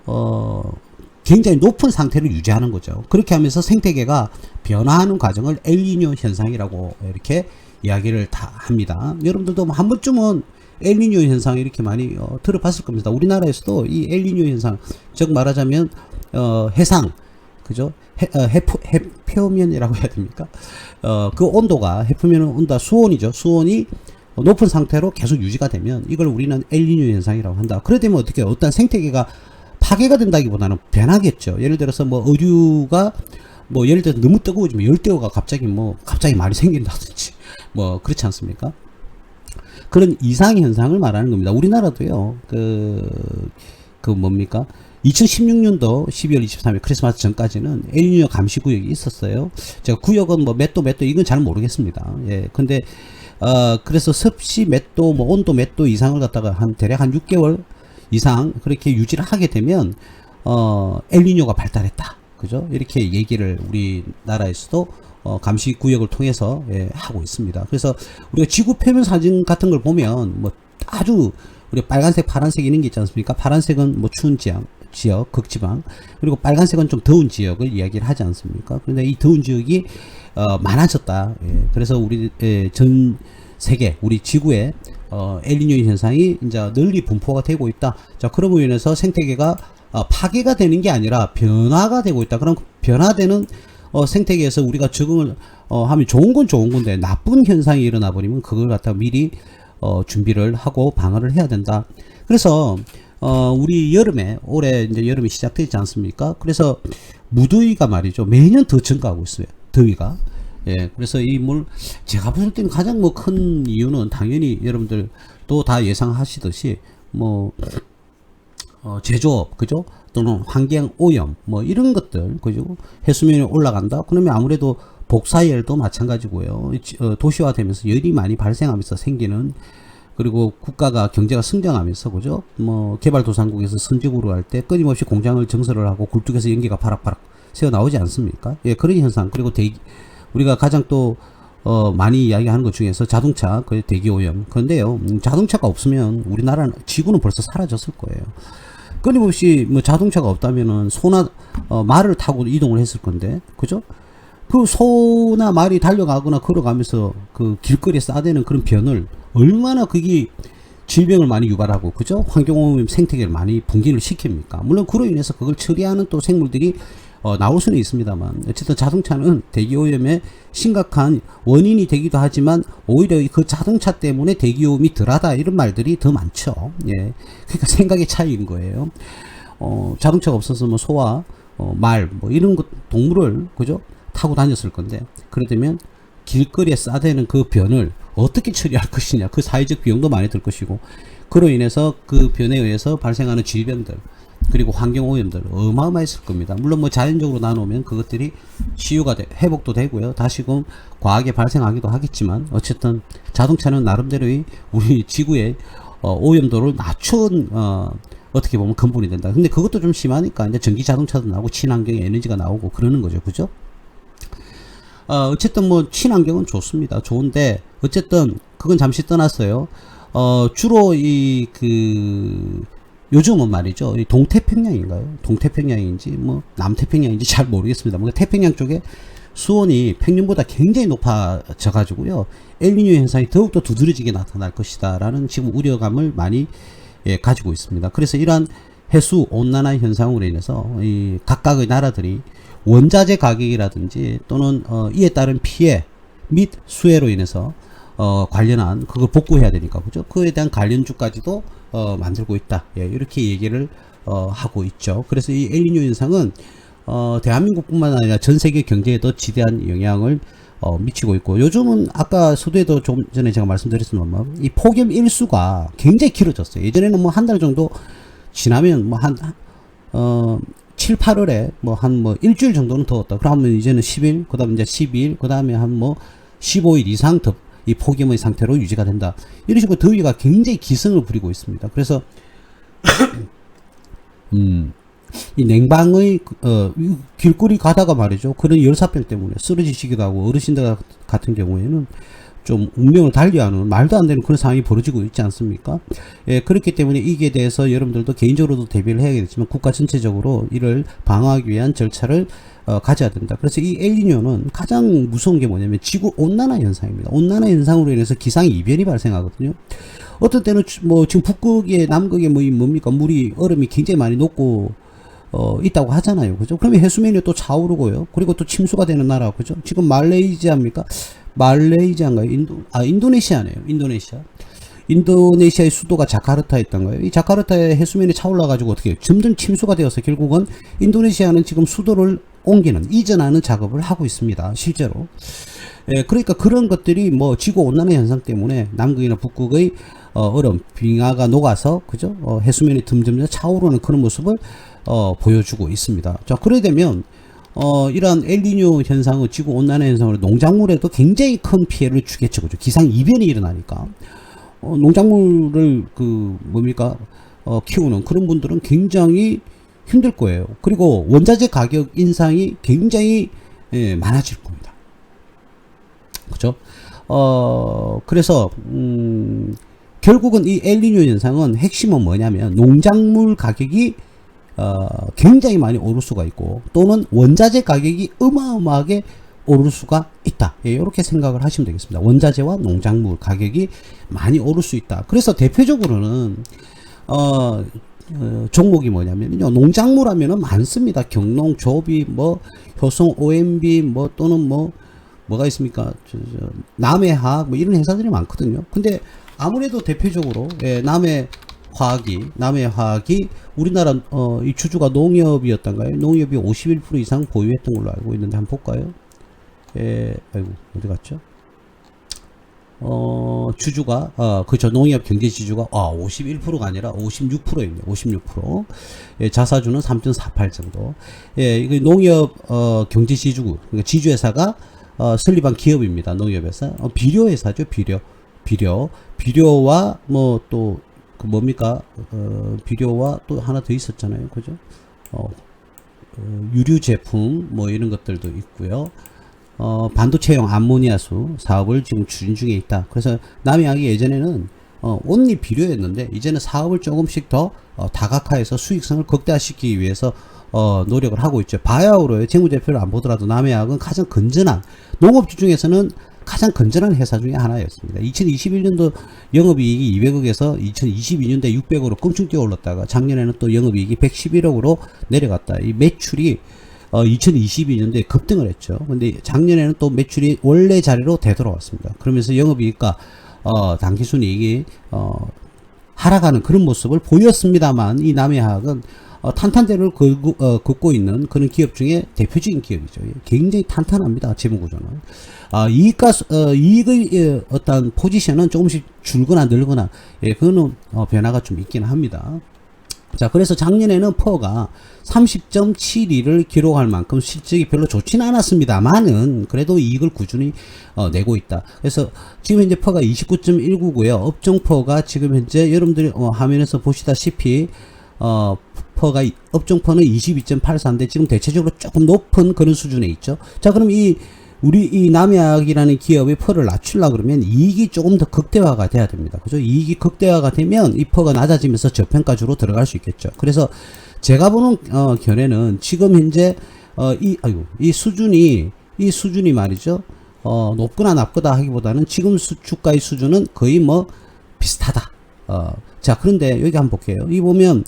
굉장히 높은 상태를 유지하는 거죠. 그렇게 하면서 생태계가 변화하는 과정을 엘니뇨 현상이라고 이렇게 이야기를 다 합니다. 여러분들도 한 번쯤은 엘니뇨 현상 이렇게 많이 들어봤을 겁니다. 우리나라에서도 이 엘니뇨 현상, 즉 말하자면 해상, 그죠? 해표면이라고 해야 됩니까? 그 온도가, 해표면은 온도, 수온이죠. 수온이 높은 상태로 계속 유지가 되면 이걸 우리는 엘니뇨 현상이라고 한다. 그래 되면 어떻게 어떤 생태계가 파괴가 된다기보다는 변하겠죠. 예를 들어서 의류가 예를 들어서 너무 뜨거워지면 열대어가 갑자기 많이 생긴다든지 그렇지 않습니까? 그런 이상 현상을 말하는 겁니다. 우리나라도요. 2016년도 12월 23일 크리스마스 전까지는 엘니뇨 감시 구역이 있었어요. 제가 구역은 몇 도 이건 잘 모르겠습니다. 예. 근데 그래서 습시 몇 도, 온도 몇 도 이상을 갖다가 대략 한 6개월 이상 그렇게 유지를 하게 되면 엘니뇨가 발달했다. 그죠? 이렇게 얘기를 우리나라에서도 감시 구역을 통해서 하고 있습니다. 그래서 우리가 지구 표면 사진 같은 걸 보면 아주 우리 빨간색, 파란색 이런 게 있지 않습니까? 파란색은 추운 지역, 극지방, 그리고 빨간색은 좀 더운 지역을 이야기를 하지 않습니까? 그런데 이 더운 지역이 많아졌다. 그래서 우리 전 세계, 우리 지구에 엘니뇨 현상이 이제 널리 분포가 되고 있다. 자, 그럼으로 인해서 생태계가 파괴가 되는 게 아니라 변화가 되고 있다. 그럼 변화되는 생태계에서 우리가 적응을 하면 좋은 건 좋은 건데 나쁜 현상이 일어나 버리면 그걸 갖다 미리 준비를 하고 방어를 해야 된다. 그래서 우리 올해 이제 여름이 시작되지 않습니까? 그래서 무더위가 말이죠. 매년 더 증가하고 있어요. 더위가. 예, 그래서 제가 봤을 때는 가장 큰 이유는 당연히 여러분들 또 다 예상하시듯이 제조업, 그죠? 또는 환경 오염, 이런 것들, 그죠? 해수면이 올라간다? 그러면 아무래도 복사열도 마찬가지고요. 도시화되면서 열이 많이 발생하면서 생기는, 그리고 국가가 경제가 성장하면서, 그죠? 개발도상국에서 선진국으로 할 때 끊임없이 공장을 증설을 하고 굴뚝에서 연기가 바락바락 새어 나오지 않습니까? 예, 그런 현상. 그리고 우리가 가장 또 많이 이야기하는 것 중에서 자동차, 그 대기오염. 그런데요, 자동차가 없으면 우리나라는, 지구는 벌써 사라졌을 거예요. 끊임없이 자동차가 없다면은 소나 말을 타고 이동을 했을 건데, 그죠? 그 소나 말이 달려가거나 걸어가면서 그 길거리에 싸대는 그런 변을 얼마나 그게 질병을 많이 유발하고, 그죠? 환경오염 생태계를 많이 붕괴를 시킵니까? 물론 그로 인해서 그걸 처리하는 또 생물들이 나올 수는 있습니다만, 어쨌든 자동차는 대기오염의 심각한 원인이 되기도 하지만 오히려 그 자동차 때문에 대기오염이 덜하다 이런 말들이 더 많죠. 예, 그러니까 생각의 차이인 거예요. 자동차가 없어서 소와 말 이런 것, 동물을, 그죠? 타고 다녔을 건데, 그러다면 길거리에 싸대는 그 변을 어떻게 처리할 것이냐, 그 사회적 비용도 많이 들 것이고, 그로 인해서 그 변에 의해서 발생하는 질병들, 그리고 환경오염들 어마어마했을 겁니다. 물론 자연적으로 나누면 그것들이 치유가 회복도 되고요, 다시금 과하게 발생하기도 하겠지만, 어쨌든 자동차는 나름대로의 우리 지구의 오염도를 낮춘 어떻게 보면 근본이 된다. 근데 그것도 좀 심하니까 이제 전기 자동차도 나오고 친환경 에너지가 나오고 그러는 거죠. 그죠? 어쨌든 친환경은 좋습니다. 좋은데 어쨌든 그건 잠시 떠났어요. 주로 요즘은 말이죠. 동태평양인가요? 동태평양인지 남태평양인지 잘 모르겠습니다. 태평양 쪽에 수온이 평년보다 굉장히 높아져 가지고요, 엘니뇨 현상이 더욱더 두드러지게 나타날 것이다 라는 지금 우려감을 많이 가지고 있습니다. 그래서 이러한 해수 온난화 현상으로 인해서 이 각각의 나라들이 원자재 가격이라든지 또는 이에 따른 피해 및 수해로 인해서 관련한 그걸 복구해야 되니까 그죠? 그에 대한 관련주까지도 만들고 있다. 이렇게 얘기를 하고 있죠. 그래서 이 엘니뇨 현상은 대한민국뿐만 아니라 전 세계 경제에도 지대한 영향을 미치고 있고, 요즘은 아까 서두에도 좀 전에 제가 말씀드렸지만 이 폭염 일수가 굉장히 길어졌어요. 예전에는 뭐 한 달 정도 지나면 뭐 한 7, 8월에 뭐 한 뭐 일주일 정도는 더웠다. 그러면 이제는 10일, 그 다음에 이제 12일, 그 다음에 한 뭐 15일 이상 이 폭염의 상태로 유지가 된다. 이런 식으로 더위가 굉장히 기승을 부리고 있습니다. 그래서 이 냉방의 길거리 가다가 말이죠, 그런 열사병 때문에 쓰러지시기도 하고, 어르신들 같은 경우에는 좀 운명을 달리하는 말도 안 되는 그런 상황이 벌어지고 있지 않습니까? 그렇기 때문에 이게 대해서 여러분들도 개인적으로도 대비를 해야겠지만 국가 전체적으로 이를 방어하기 위한 절차를 가져야 된다. 그래서 이 엘니뇨는 가장 무서운 게 뭐냐면 지구 온난화 현상입니다. 온난화 현상으로 인해서 기상 이변이 발생하거든요. 어떤 때는 뭐 지금 북극에 남극에 뭐 뭡니까, 물이 얼음이 굉장히 많이 녹고 있다고 하잖아요. 그죠? 그러면 해수면이 또 차오르고요. 그리고 또 침수가 되는 나라, 그죠? 지금 말레이시아입니까? 말레이시아인가요? 인도네시아네요. 인도네시아의 수도가 자카르타에 있던 거예요. 이 자카르타의 해수면이 차올라가지고 어떻게 해요? 점점 침수가 되어서 결국은 인도네시아는 지금 수도를 옮기는, 이전하는 작업을 하고 있습니다. 실제로. 그러니까 그런 것들이 뭐 지구 온난화 현상 때문에 남극이나 북극의 얼음, 빙하가 녹아서, 그죠? 해수면이 점점 차오르는 그런 모습을 보여주고 있습니다. 자, 그래 되면 이러한 엘니뇨 현상의 지구 온난화 현상으로 농작물에도 굉장히 큰 피해를 주겠죠. 그죠? 기상 이변이 일어나니까 농작물을 키우는 그런 분들은 굉장히 힘들 거예요. 그리고 원자재 가격 인상이 굉장히 많아질 겁니다. 그죠? 그래서 결국은 이 엘니뇨 현상은 핵심은 뭐냐면 농작물 가격이 굉장히 많이 오를 수가 있고, 또는 원자재 가격이 어마어마하게 오를 수가 있다. 이렇게 생각을 하시면 되겠습니다. 원자재와 농작물 가격이 많이 오를 수 있다. 그래서 대표적으로는 종목이 뭐냐면요, 농작물 하면은 많습니다. 경농, 조비, 뭐 효성, OMB, 뭐 또는 뭐가 있습니까? 남해화학, 뭐 이런 회사들이 많거든요. 근데 아무래도 대표적으로 남해화학이 우리나라 이 주주가 농협이었던가요? 농협이 51% 이상 보유했던 걸로 알고 있는데 한번 볼까요? 아이고 어디 갔죠? 주주가 그죠, 농협 경제 지주가 51%가 아니라 56%입니다. 56%. 자사주는 3.48 정도. 이거 농협 경제 지주, 그러니까 지주회사가 설립한 기업입니다. 농협회사. 비료회사죠. 비료와 뭐 또 뭡니까? 비료와 또 하나 더 있었잖아요. 그죠? 유류 제품 뭐 이런 것들도 있고요. 반도체용 암모니아수 사업을 지금 추진 중에 있다. 그래서 남해학이 예전에는 온리 비료였는데 이제는 사업을 조금씩 더 다각화해서 수익성을 극대화시키기 위해서 노력을 하고 있죠. 바야흐로 재무제표를 안 보더라도 남해학은 가장 건전한, 농업주 중에서는 가장 건전한 회사 중에 하나였습니다. 2021년도 영업이익이 200억에서 2022년도에 600억으로 껑충 뛰어 올랐다가 작년에는 또 영업이익이 111억으로 내려갔다. 이 매출이 2022년도에 급등을 했죠. 근데 작년에는 또 매출이 원래 자리로 되돌아왔습니다. 그러면서 영업이익과 당기순이익이 하락하는 그런 모습을 보였습니다만, 이 남해화학은 탄탄대를 걷고 있는 그런 기업 중에 대표적인 기업이죠. 굉장히 탄탄합니다. 재무구조는. 이익의 어떤 포지션은 조금씩 줄거나 늘거나, 그거는 변화가 좀 있긴 합니다. 자, 그래서 작년에는 퍼가 30.72를 기록할 만큼 실적이 별로 좋지는 않았습니다만은 그래도 이익을 꾸준히 내고 있다. 그래서 지금 현재 퍼가 29.19고요. 업종 퍼가 지금 현재 여러분들이 화면에서 보시다시피 업종 퍼는 22.84인데 지금 대체적으로 조금 높은 그런 수준에 있죠. 자, 그럼 우리 이 남해학이라는 기업의 퍼를 낮추려 그러면 이익이 조금 더 극대화가 돼야 됩니다. 그죠? 이익이 극대화가 되면 이 퍼가 낮아지면서 저평가주로 들어갈 수 있겠죠. 그래서 제가 보는 견해는 지금 현재 이 수준이 말이죠. 높거나 낮거나 하기보다는 지금 주가의 수준은 거의 뭐 비슷하다. 자, 그런데 여기 한번 볼게요. 이 보면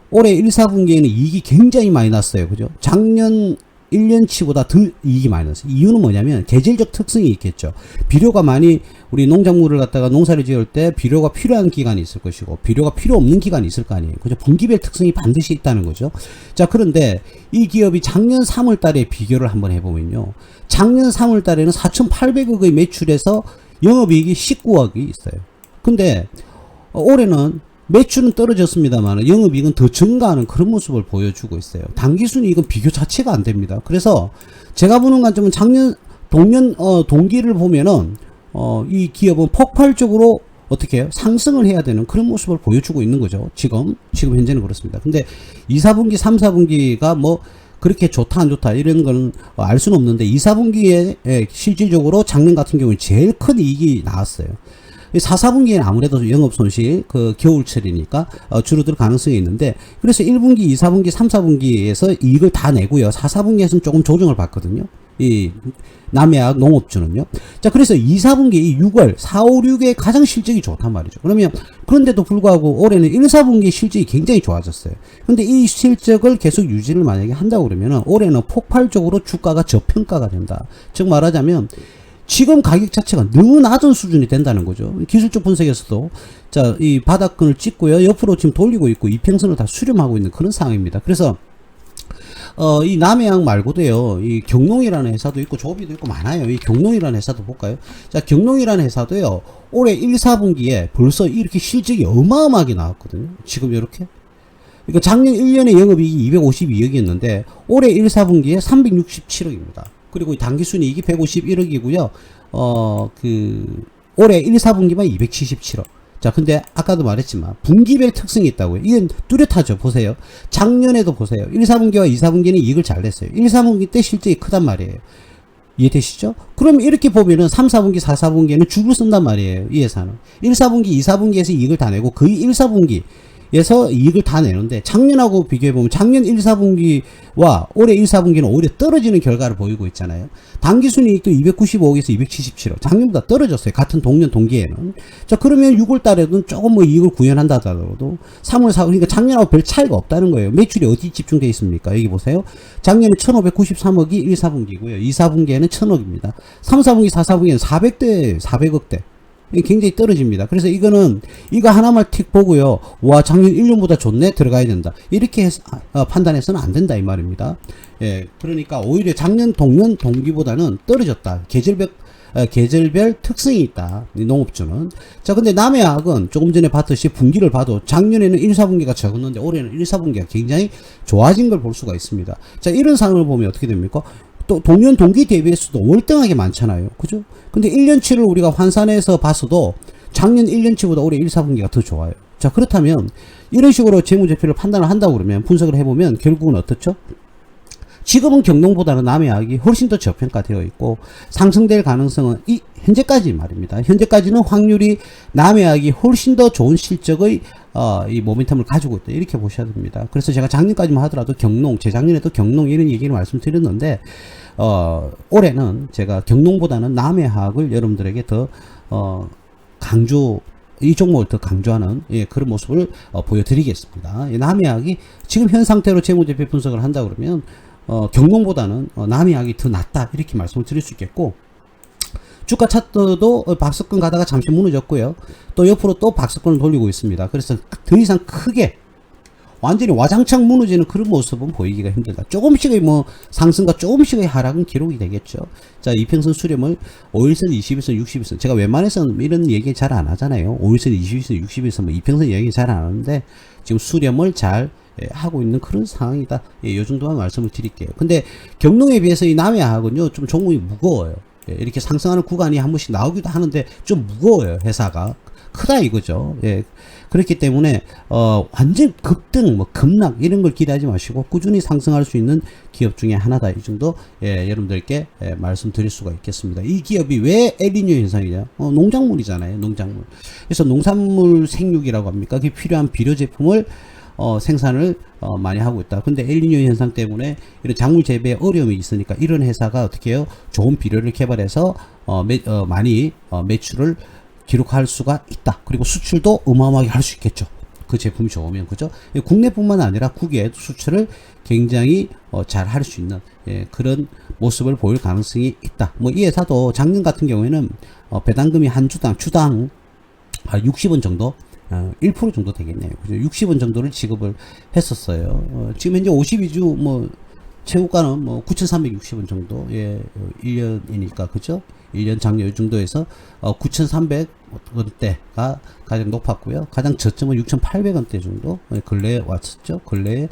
올해 1, 4분기에는 이익이 굉장히 많이 났어요. 그죠? 작년 1년치보다 더 이익이 많이 났어요. 이유는 뭐냐면 계절적 특성이 있겠죠. 비료가 많이 우리 농작물을 갖다가 농사를 지을 때 비료가 필요한 기간이 있을 것이고 비료가 필요 없는 기간이 있을 거 아니에요. 그죠? 분기별 특성이 반드시 있다는 거죠. 자, 그런데 이 기업이 작년 3월 달에 비교를 한번 해보면요. 작년 3월 달에는 4,800억의 매출에서 영업이익이 19억이 있어요. 근데 올해는 매출은 떨어졌습니다만 영업이익은 더 증가하는 그런 모습을 보여주고 있어요. 당기순이익은 비교 자체가 안 됩니다. 그래서 제가 보는 관점은 작년 동기를 보면은 이 기업은 폭발적으로 어떻게 해요? 상승을 해야 되는 그런 모습을 보여주고 있는 거죠. 지금 현재는 그렇습니다. 근데 2, 4분기, 3, 4분기가 뭐 그렇게 좋다 안 좋다 이런 거는 알 수는 없는데 2, 4분기에 실질적으로 작년 같은 경우는 제일 큰 이익이 나왔어요. 4, 4분기에는 아무래도 영업손실, 겨울철이니까, 줄어들 가능성이 있는데, 그래서 1분기, 2, 4분기, 3, 4분기에서 이익을 다 내고요. 4, 4분기에서는 조금 조정을 받거든요. 이, 남해학 농업주는요. 자, 그래서 2, 4분기, 이 6월, 4, 5, 6에 가장 실적이 좋단 말이죠. 그러면, 그런데도 불구하고 올해는 1, 4분기 실적이 굉장히 좋아졌어요. 근데 이 실적을 계속 유지를 만약에 한다고 그러면은, 올해는 폭발적으로 주가가 저평가가 된다. 즉 말하자면, 지금 가격 자체가 너무 낮은 수준이 된다는 거죠. 기술적 분석에서도 자, 이 바닥권을 찍고요. 옆으로 지금 돌리고 있고 이평선을 다 수렴하고 있는 그런 상황입니다. 그래서 이 남해양 말고도요. 이 경농이라는 회사도 있고 조비도 있고 많아요. 이 경농이라는 회사도 볼까요? 자, 경농이라는 회사도요. 올해 1, 4분기에 벌써 이렇게 실적이 어마어마하게 나왔거든요. 지금 이렇게. 그러니까 작년 1년에 영업이익이 252억이었는데 올해 1, 4분기에 367억입니다. 그리고 당기순이익이 151억이고요. 올해 1, 4분기만 277억. 자, 근데 아까도 말했지만 분기별 특성이 있다고요. 이건 뚜렷하죠. 보세요. 작년에도 보세요. 1, 4분기와 2, 4분기는 이익을 잘 냈어요. 1, 4분기 때 실적이 크단 말이에요. 이해되시죠? 그럼 이렇게 보면은 3, 4분기, 4, 4분기에는 죽을 쓴단 말이에요. 이 회사는. 1, 4분기, 2, 4분기에서 이익을 다 내고 거의 1, 4분기 에서 이익을 다 내는데 작년하고 비교해보면 작년 1, 4분기와 올해 1, 4분기는 오히려 떨어지는 결과를 보이고 있잖아요. 당기순이익도 295억에서 277억. 작년보다 떨어졌어요. 같은 동년 동기에는. 자, 그러면 6월 달에는 조금 뭐 이익을 구현한다 하더라도 3월, 4월, 그러니까 작년하고 별 차이가 없다는 거예요. 매출이 어디 집중되어 있습니까? 여기 보세요. 작년에 1593억이 1, 4분기고요. 2, 4분기에는 1000억입니다. 3, 4분기, 4, 4분기에는 400대, 400억대. 굉장히 떨어집니다. 그래서 이거 하나만 틱 보고요. 와, 작년 1년보다 좋네? 들어가야 된다. 이렇게 판단해서는 안 된다. 이 말입니다. 예. 그러니까 오히려 작년 동년 동기보다는 떨어졌다. 계절별 특성이 있다. 이 농업주는. 자, 근데 남해학은 조금 전에 봤듯이 분기를 봐도 작년에는 1, 4분기가 적었는데 올해는 1, 4분기가 굉장히 좋아진 걸 볼 수가 있습니다. 자, 이런 상황을 보면 어떻게 됩니까? 또 동년 동기 대비해서도 월등하게 많잖아요. 그죠? 근데 1년치를 우리가 환산해서 봤어도 작년 1년치보다 올해 1, 4분기가 더 좋아요. 자, 그렇다면 이런 식으로 재무제표를 판단을 한다고 그러면 분석을 해보면 결국은 어떻죠? 지금은 경농보다는 남해학이 훨씬 더 저평가되어 있고 상승될 가능성은 현재까지 말입니다. 현재까지는 확률이 남해학이 훨씬 더 좋은 실적의 이 모멘텀을 가지고 있다. 이렇게 보셔야 됩니다. 그래서 제가 작년까지만 하더라도 경농, 재작년에도 경농 이런 얘기를 말씀드렸는데 올해는 제가 경농보다는 남해학을 여러분들에게 더 이 종목을 더 강조하는 그런 모습을 보여드리겠습니다. 남해학이 지금 현 상태로 재무제표 분석을 한다 그러면 경농보다는 남해학이 더 낫다 이렇게 말씀을 드릴 수 있겠고 주가 차트도 박스권 가다가 잠시 무너졌고요. 또 옆으로 또 박스권을 돌리고 있습니다. 그래서 더 이상 크게 완전히 와장창 무너지는 그런 모습은 보이기가 힘들다. 조금씩의 뭐 상승과 조금씩의 하락은 기록이 되겠죠. 자, 이평선 수렴을 5일선, 20일선, 60일선. 제가 웬만해서는 이런 얘기 잘 안 하잖아요. 5일선, 20일선, 60일선 뭐 이평선 얘기 잘 안 하는데 지금 수렴을 잘 하고 있는 그런 상황이다. 요 정도만 말씀을 드릴게요. 근데 경농에 비해서 이 남해학은요 좀 종목이 무거워요. 이렇게 상승하는 구간이 한 번씩 나오기도 하는데 좀 무거워요. 회사가 크다 이거죠. 그렇기 때문에 완전 급등 뭐 급락 이런 걸 기대하지 마시고 꾸준히 상승할 수 있는 기업 중에 하나다. 이 정도 여러분들께 말씀드릴 수가 있겠습니다. 이 기업이 왜 엘니뇨 현상이냐? 농작물이잖아요. 농작물. 그래서 농산물 생육이라고 합니까? 그게 필요한 비료 제품을 생산을 많이 하고 있다. 근데 엘니뇨 현상 때문에 이런 작물 재배에 어려움이 있으니까 이런 회사가 어떻게 해요? 좋은 비료를 개발해서 많이 매출을 기록할 수가 있다. 그리고 수출도 어마어마하게 할 수 있겠죠. 그 제품이 좋으면, 그죠? 국내뿐만 아니라 국외에도 수출을 굉장히 잘 할 수 있는 그런 모습을 보일 가능성이 있다. 뭐 이 회사도 작년 같은 경우에는 배당금이 한 주당 60원 정도, 1% 정도 되겠네요. 그죠? 60원 정도를 지급을 했었어요. 지금 현재 52주 뭐 최고가는 뭐 9,360원 정도, 1년이니까, 그죠? 1년 장려 정도에서 9,300원대가 가장 높았고요. 가장 저점은 6,800원대 정도 근래에 왔었죠. 근래에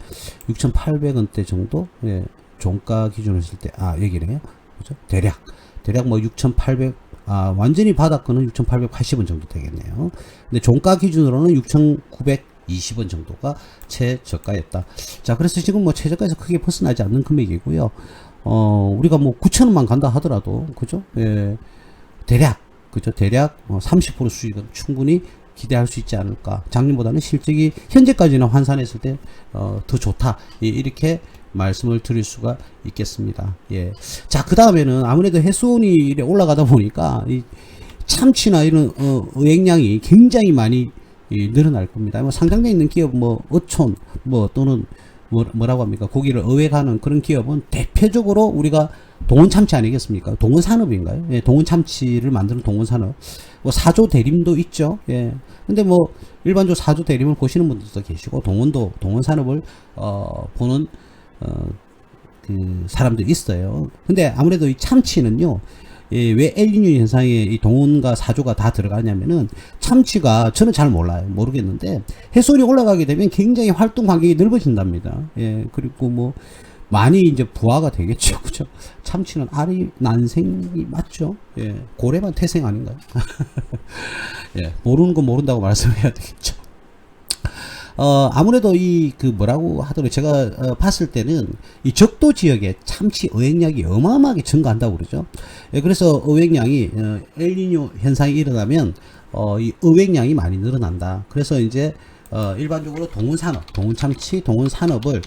6,800원대 정도, 종가 기준으로 했을 때, 여기네요. 그죠? 대략 뭐 6,800, 완전히 바닥거는 6,880원 정도 되겠네요. 근데 종가 기준으로는 6,920원 정도가 최저가였다. 자, 그래서 지금 뭐 최저가에서 크게 벗어나지 않는 금액이고요. 우리가 뭐 9,000원만 간다 하더라도, 그죠? 대략, 그죠? 대략 30% 수익은 충분히 기대할 수 있지 않을까. 작년보다는 실적이 현재까지는 환산했을 때 더 좋다. 이렇게 말씀을 드릴 수가 있겠습니다. 자, 그 다음에는 아무래도 해수온이 올라가다 보니까 이 참치나 이런 어획량이 굉장히 많이 늘어날 겁니다. 뭐 상장돼 있는 기업, 뭐 어촌, 뭐 또는 뭐라고 합니까? 고기를 어획하는 그런 기업은 대표적으로 우리가 동원참치 아니겠습니까? 동원산업인가요? 동원참치를 만드는 동원산업. 뭐 사조 대림도 있죠. 근데 뭐 일반적으로 사조 대림을 보시는 분들도 계시고 동원산업을 보는 그 사람도 있어요. 근데 아무래도 이 참치는요, 왜 엘니뇨 현상에 이 동원과 사조가 다 들어가냐면은, 참치가 저는 잘 몰라요. 모르겠는데 해수온이 올라가게 되면 굉장히 활동 반경이 넓어진답니다. 그리고 뭐 많이 이제 부하가 되겠죠. 그죠? 참치는 알이 난생이 맞죠? 고래만 태생 아닌가요? 모르는 거 모른다고 말씀해야 되겠죠. 아무래도 뭐라고 하더라도 제가 봤을 때는 이 적도 지역에 참치 어획량이 어마어마하게 증가한다고 그러죠. 그래서 어획량이 엘니뇨 현상이 일어나면 이 어획량이 많이 늘어난다. 그래서 이제 일반적으로 동원산업, 동원참치, 동원산업을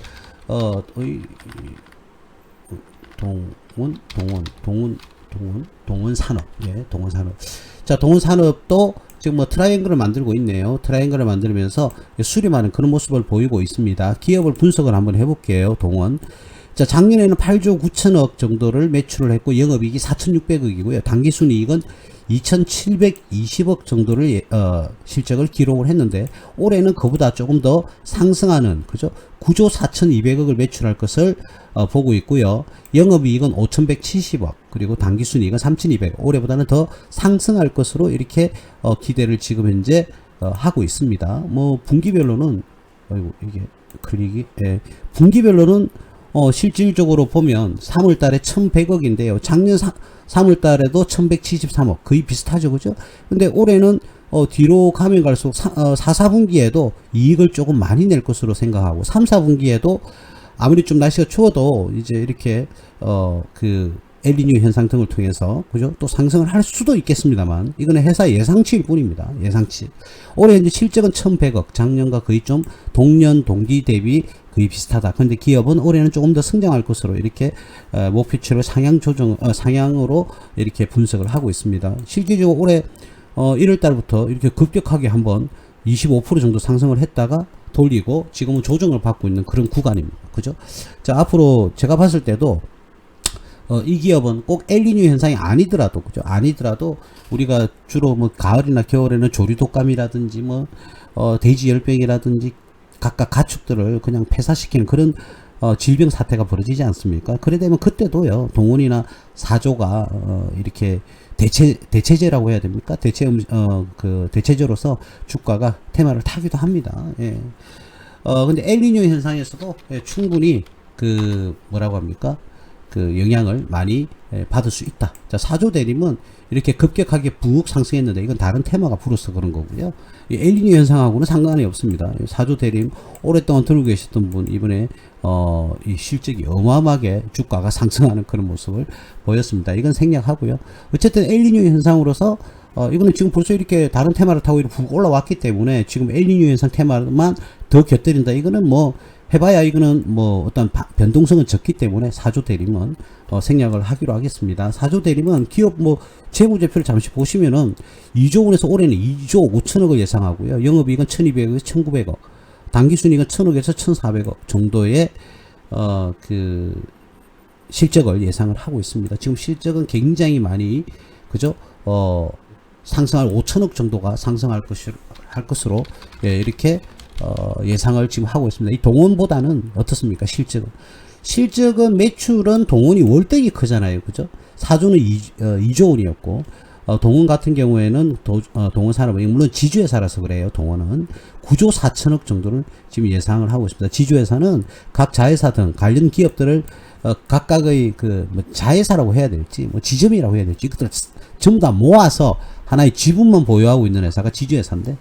동원산업, 동원산업. 자, 동원산업도 지금 뭐 트라이앵글을 만들고 있네요. 트라이앵글을 만들면서 수렴하는 그런 모습을 보이고 있습니다. 기업을 분석을 한번 해볼게요. 동원. 자, 작년에는 8조 9천억 정도를 매출을 했고 영업이익이 4,600억이고요. 당기순이익은 2,720억 정도를 실적을 기록을 했는데, 올해는 그보다 조금 더 상승하는, 그죠? 9조 4,200억을 매출할 것을 보고 있고요. 영업이익은 5,170억, 그리고 당기순이익은 3,200억, 올해보다는 더 상승할 것으로 이렇게 기대를 지금 현재 하고 있습니다. 뭐 분기별로는 이게 클릭이 분기별로는 실질적으로 보면 3월 달에 1,100억인데요. 작년 3월 달에도 1,173억, 거의 비슷하죠. 그죠? 근데 올해는 뒤로 가면 갈수록 4, 4분기에도 이익을 조금 많이 낼 것으로 생각하고, 3, 4분기에도 아무리 좀 날씨가 추워도 이제 이렇게 엘니뇨 현상 등을 통해서, 그죠? 또 상승을 할 수도 있겠습니다만, 이거는 회사 예상치일 뿐입니다. 예상치. 올해 이제 실적은 1,100억, 작년과 거의 좀 동기 대비 거의 비슷하다. 근데 기업은 올해는 조금 더 성장할 것으로 이렇게 목표치를 상향으로 이렇게 분석을 하고 있습니다. 실질적으로 올해 1월 달부터 이렇게 급격하게 한번 25% 정도 상승을 했다가 돌리고 지금은 조정을 받고 있는 그런 구간입니다. 그죠? 자, 앞으로 제가 봤을 때도 이 기업은 꼭 엘니뇨 현상이 아니더라도, 그죠? 아니더라도 우리가 주로 뭐 가을이나 겨울에는 조류독감이라든지 뭐 돼지 열병이라든지 각각 가축들을 그냥 폐사시키는 그런 질병 사태가 벌어지지 않습니까? 그래 되면 그때도요, 동원이나 사조가 이렇게 대체제라고 해야 됩니까? 대체제로서 주가가 테마를 타기도 합니다. 근데 엘니뇨 현상에서도 충분히 뭐라고 합니까? 영향을 많이 받을 수 있다. 자, 사조 대림은 이렇게 급격하게 푹 상승했는데 이건 다른 테마가 불어서 그런 거고요. 이 엘니뇨 현상하고는 상관이 없습니다. 사조 대림 오랫동안 들고 계셨던 분, 이번에 이 실적이 어마어마하게 주가가 상승하는 그런 모습을 보였습니다. 이건 생략하고요. 어쨌든 엘니뇨 현상으로서 이거는 지금 벌써 이렇게 다른 테마를 타고 이렇게 푹 올라왔기 때문에 지금 엘니뇨 현상 테마만 더 곁들인다. 이거는 뭐 해봐야 이거는 뭐 어떤 변동성은 적기 때문에 사조 대림은 생략을 하기로 하겠습니다. 사조 대림은 기업 뭐 재무제표를 잠시 보시면은 2조 원에서 올해는 2조 5천억을 예상하고요. 영업이익은 1200억에서 1900억, 당기순이익은 1000억에서 1400억 정도의 그 실적을 예상을 하고 있습니다. 지금 실적은 굉장히 많이 그죠? 상승할 5천억 정도가 상승할 것으로 예, 이렇게 예상을 지금 하고 있습니다. 이 동원보다는 어떻습니까? 실적은 매출은 동원이 월등히 크잖아요. 그죠? 사조는 2조 원이었고 동원 같은 경우에는 동원 산업은 물론 지주회사라서 그래요. 동원은 9조 4천억 정도를 지금 예상을 하고 있습니다. 지주회사는 각 자회사 등 관련 기업들을 각각의 뭐 자회사라고 해야 될지 뭐 지점이라고 해야 될지 이것들 전부 다 모아서 하나의 지분만 보유하고 있는 회사가 지주회사인데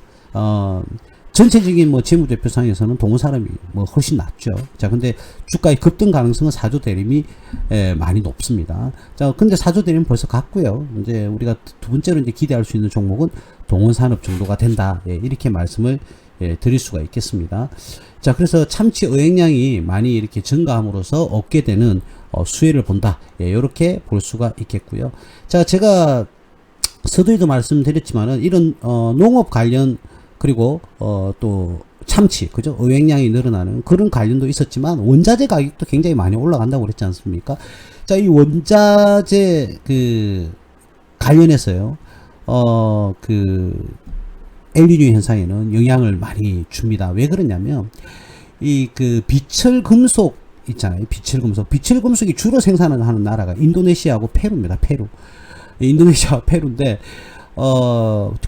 전체적인 뭐 재무제표상에서는 동원산업이 뭐 훨씬 낮죠. 자, 근데 주가의 급등 가능성은 사조 대림이 많이 높습니다. 자, 근데 사조 대림 벌써 갔고요. 이제 우리가 두 번째로 이제 기대할 수 있는 종목은 동원산업 정도가 된다. 예, 이렇게 말씀을 드릴 수가 있겠습니다. 자, 그래서 참치 어획량이 많이 이렇게 증가함으로써 얻게 되는 수혜를 본다. 예, 이렇게 볼 수가 있겠고요. 자, 제가 서두에도 말씀드렸지만은 이런 농업 관련 그리고 또 참치 그죠? 어획량이 늘어나는 그런 관련도 있었지만 원자재 가격도 굉장히 많이 올라간다고 그랬지 않습니까? 자, 이 원자재 그 관련해서요. 그 엘니뇨 현상에는 영향을 많이 줍니다. 왜 그러냐면 이 그 비철 금속 있잖아요. 비철 금속이 주로 생산을 하는 나라가 인도네시아하고 페루입니다. 인도네시아와 페루인데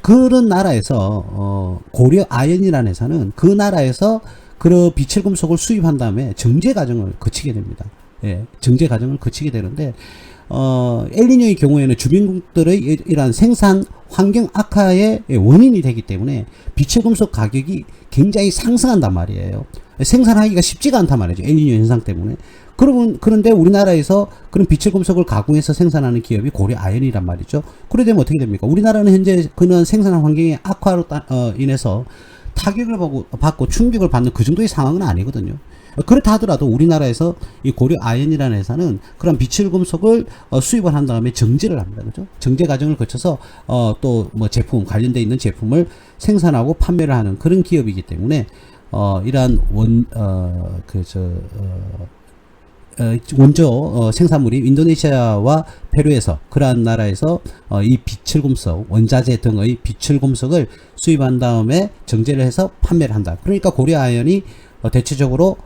그런 나라에서 고려 아연이라는 회사는 그 나라에서 그런 비철 금속을 수입한 다음에 정제 과정을 거치게 됩니다. 예, 정제 과정을 거치게 되는데 엘니뇨의 경우에는 주민국들의 이러한 생산 환경 악화의 원인이 되기 때문에 비철 금속 가격이 굉장히 상승한단 말이에요. 생산하기가 쉽지가 않단 말이죠. 엘니뇨 현상 때문에. 그런데 우리나라에서 그런 비철 금속을 가공해서 생산하는 기업이 고려 아연이란 말이죠. 그래 되면 어떻게 됩니까? 우리나라는 현재 그런 생산 환경의 악화로 인해서 타격을 받고 충격을 받는 그 정도의 상황은 아니거든요. 그렇다 하더라도 우리나라에서 이 고려 아연이라는 회사는 그런 비철 금속을 수입을 한 다음에 정제를 합니다. 그죠? 정제 과정을 거쳐서 또 뭐 제품 관련돼 있는 제품을 생산하고 판매를 하는 그런 기업이기 때문에 이러한 원조 생산물이 인도네시아와 페루에서 그러한 나라에서 이 비철금속 원자재 등의 비철금속을 수입한 다음에 정제를 해서 판매를 한다. 그러니까 고려아연이 대체적으로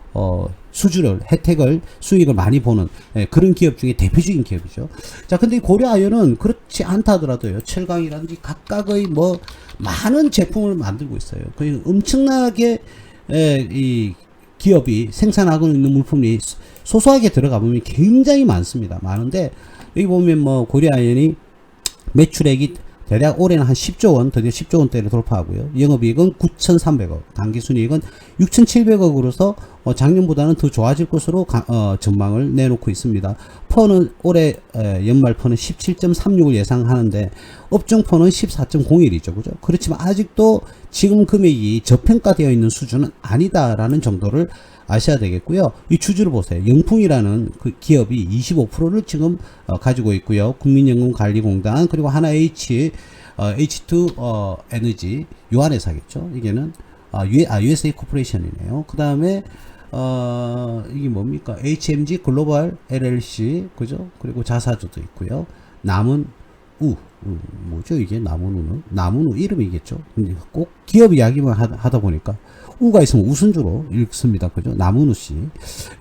혜택을 수익을 많이 보는 그런 기업 중에 대표적인 기업이죠. 자, 근데 고려아연은 그렇지 않다 하더라도요, 철강이라든지 각각의 뭐 많은 제품을 만들고 있어요. 그 엄청나게 이 기업이 생산하고 있는 물품이 소소하게 들어가 보면 굉장히 많은데 여기 보면 뭐 고려아연이 매출액이 대략 올해는 한 10조 원, 드디어 10조 원대를 돌파하고요. 영업이익은 9,300억, 당기순이익은 6,700억으로서 작년보다는 더 좋아질 것으로 전망을 내놓고 있습니다. 퍼는 올해 연말 퍼는 17.36을 예상하는데 업종 퍼는 14.01이죠. 그죠? 그렇지만 아직도 지금 금액이 저평가되어 있는 수준은 아니다라는 정도를 아셔야 되겠고요. 이 주주를 보세요. 영풍이라는 그 기업이 25%를 지금 가지고 있고요. 국민연금관리공단 그리고 하나H H2 에너지 요한회사겠죠. 이게는 USA 코퍼레이션이네요. 그 다음에 이게 뭡니까? HMG 글로벌 LLC 그죠? 그리고 자사주도 있고요. 남은 뭐죠 이게 남은 이름이겠죠. 꼭 기업 이야기만 하다 보니까 우가 있으면 우순주로 읽습니다. 그죠? 남은우씨.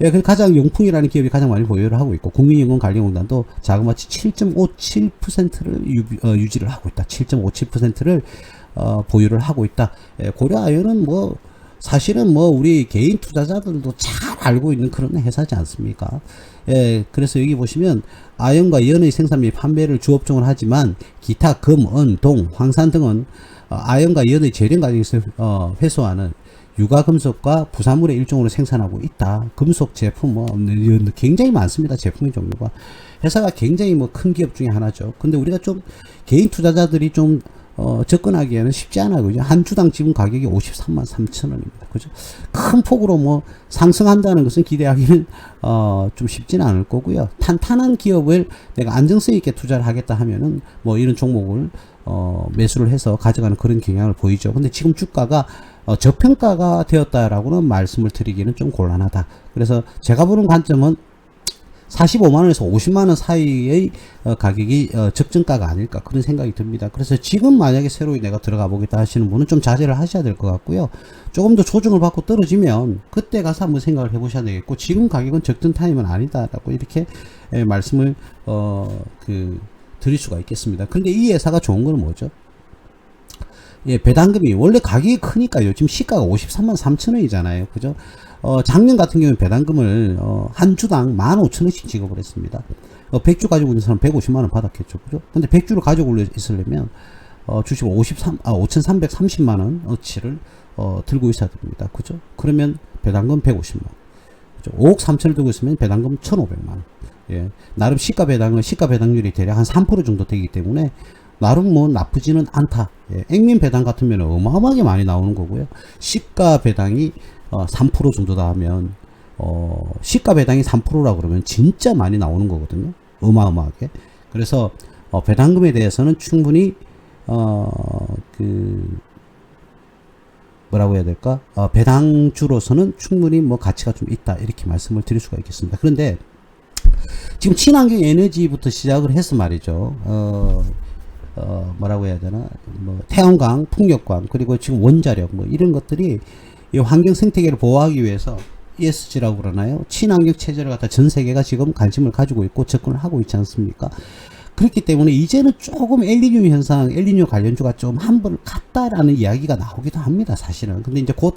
예, 그 가장 용풍이라는 기업이 가장 많이 보유를 하고 있고, 국민연금관리공단도 자그마치 7.57%를 유지를 하고 있다. 7.57%를 보유를 하고 있다. 예, 고려아연은 뭐, 사실은 뭐, 우리 개인 투자자들도 잘 알고 있는 그런 회사지 않습니까? 예, 그래서 여기 보시면, 아연과 연의 생산 및 판매를 주업종을 하지만, 기타 금, 은, 동, 황산 등은 아연과 연의 재련 과정에서 회수하는 유가금속과 부산물의 일종으로 생산하고 있다. 금속 제품 뭐 굉장히 많습니다. 제품의 종류가. 회사가 굉장히 뭐 큰 기업 중에 하나죠. 근데 우리가 좀 개인 투자자들이 좀 접근하기에는 쉽지 않아요. 그죠? 한 주당 지금 가격이 53만 3천 원입니다. 그죠? 큰 폭으로 뭐 상승한다는 것은 기대하기는 좀 쉽지는 않을 거고요. 탄탄한 기업을 내가 안정성 있게 투자를 하겠다 하면은 뭐 이런 종목을 매수를 해서 가져가는 그런 경향을 보이죠. 근데 지금 주가가 저평가가 되었다라고는 말씀을 드리기는 좀 곤란하다. 그래서 제가 보는 관점은 45만원에서 50만원 사이의 가격이 적정가가 아닐까 그런 생각이 듭니다. 그래서 지금 만약에 새로 내가 들어가 보겠다 하시는 분은 좀 자제를 하셔야 될 것 같고요. 조금 더 조정을 받고 떨어지면 그때 가서 한번 생각을 해보셔야 되겠고, 지금 가격은 적정 타임은 아니다라고 이렇게 말씀을 드릴 수가 있겠습니다. 근데 이 회사가 좋은 건 뭐죠? 예, 배당금이 원래 가격이 크니까요. 지금 시가가 53만 3천 원이잖아요. 그죠? 작년 같은 경우는 배당금을 한 주당 15,000원씩 지급을 했습니다. 100주 가지고 있는 사람 150만원 받았겠죠. 그죠? 근데 100주를 가지고 있으려면 주식 5,330만원 들고 있어야 됩니다. 그죠? 그러면 배당금 150만원. 그죠? 5억 3천을 들고 있으면 배당금 1,500만원. 예. 나름 시가 배당률이 대략 한 3% 정도 되기 때문에 나름 뭐 나쁘지는 않다. 예. 액면 배당 같으면 어마어마하게 많이 나오는 거고요. 시가 배당이 3% 정도다 하면 시가 배당이 3%라 그러면 진짜 많이 나오는 거거든요. 어마어마하게. 그래서 배당금에 대해서는 충분히 뭐라고 해야 될까? 배당주로서는 충분히 뭐 가치가 좀 있다, 이렇게 말씀을 드릴 수가 있겠습니다. 그런데 지금 친환경 에너지부터 시작을 해서 말이죠. 뭐라고 해야 되나? 뭐 태양광, 풍력광, 그리고 지금 원자력, 뭐 이런 것들이 이 환경 생태계를 보호하기 위해서 ESG라고 그러나요? 친환경 체제를 갖다 전 세계가 지금 관심을 가지고 있고 접근을 하고 있지 않습니까? 그렇기 때문에 이제는 조금 엘니뇨 현상, 엘니뇨 관련주가 좀 한 번 갔다라는 이야기가 나오기도 합니다, 사실은. 근데 이제 곧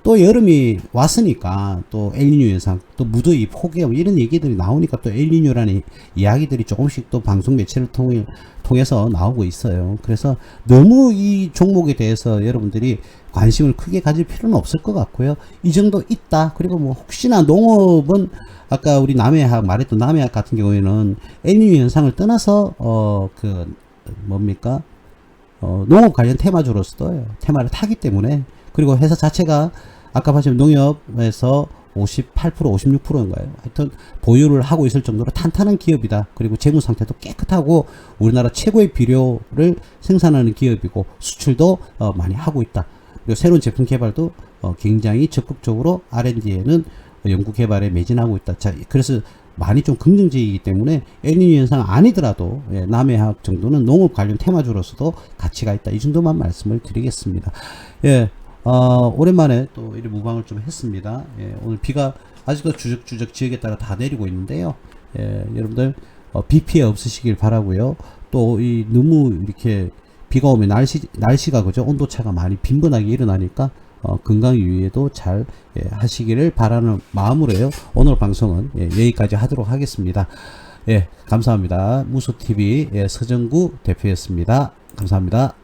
또 여름이 왔으니까 또 엘니뇨 현상, 또 무더위, 폭염 이런 얘기들이 나오니까 또 엘니뇨라는 이야기들이 조금씩 또 방송 매체를 통해서 나오고 있어요. 그래서 너무 이 종목에 대해서 여러분들이 관심을 크게 가질 필요는 없을 것 같고요. 이 정도 있다. 그리고 뭐 혹시나 농업은 아까 우리 남해학 말했던 남해학 같은 경우에는 엘니뇨 현상을 떠나서 농업 관련 테마주로서도 테마를 타기 때문에, 그리고 회사 자체가 아까 보시면 농협에서 58%, 56%인가요? 하여튼 보유를 하고 있을 정도로 탄탄한 기업이다. 그리고 재무 상태도 깨끗하고 우리나라 최고의 비료를 생산하는 기업이고 수출도 많이 하고 있다. 그리고 새로운 제품 개발도 굉장히 적극적으로 R&D에는 연구 개발에 매진하고 있다. 자, 그래서 많이 좀 긍정적이기 때문에 엘니뇨 현상 아니더라도 남해학 정도는 농업 관련 테마주로서도 가치가 있다. 이 정도만 말씀을 드리겠습니다. 예. 오랜만에 또 이렇게 무방을 좀 했습니다. 예, 오늘 비가 아직도 주적주적 지역에 따라 다 내리고 있는데요. 예, 여러분들 비 피해 없으시길 바라고요. 또 이 너무 이렇게 비가 오면 날씨가 그죠? 온도차가 많이 빈번하게 일어나니까 건강 유의에도 잘 하시기를 바라는 마음으로요. 오늘 방송은 여기까지 하도록 하겠습니다. 예, 감사합니다. 무소TV 서정구 대표였습니다. 감사합니다.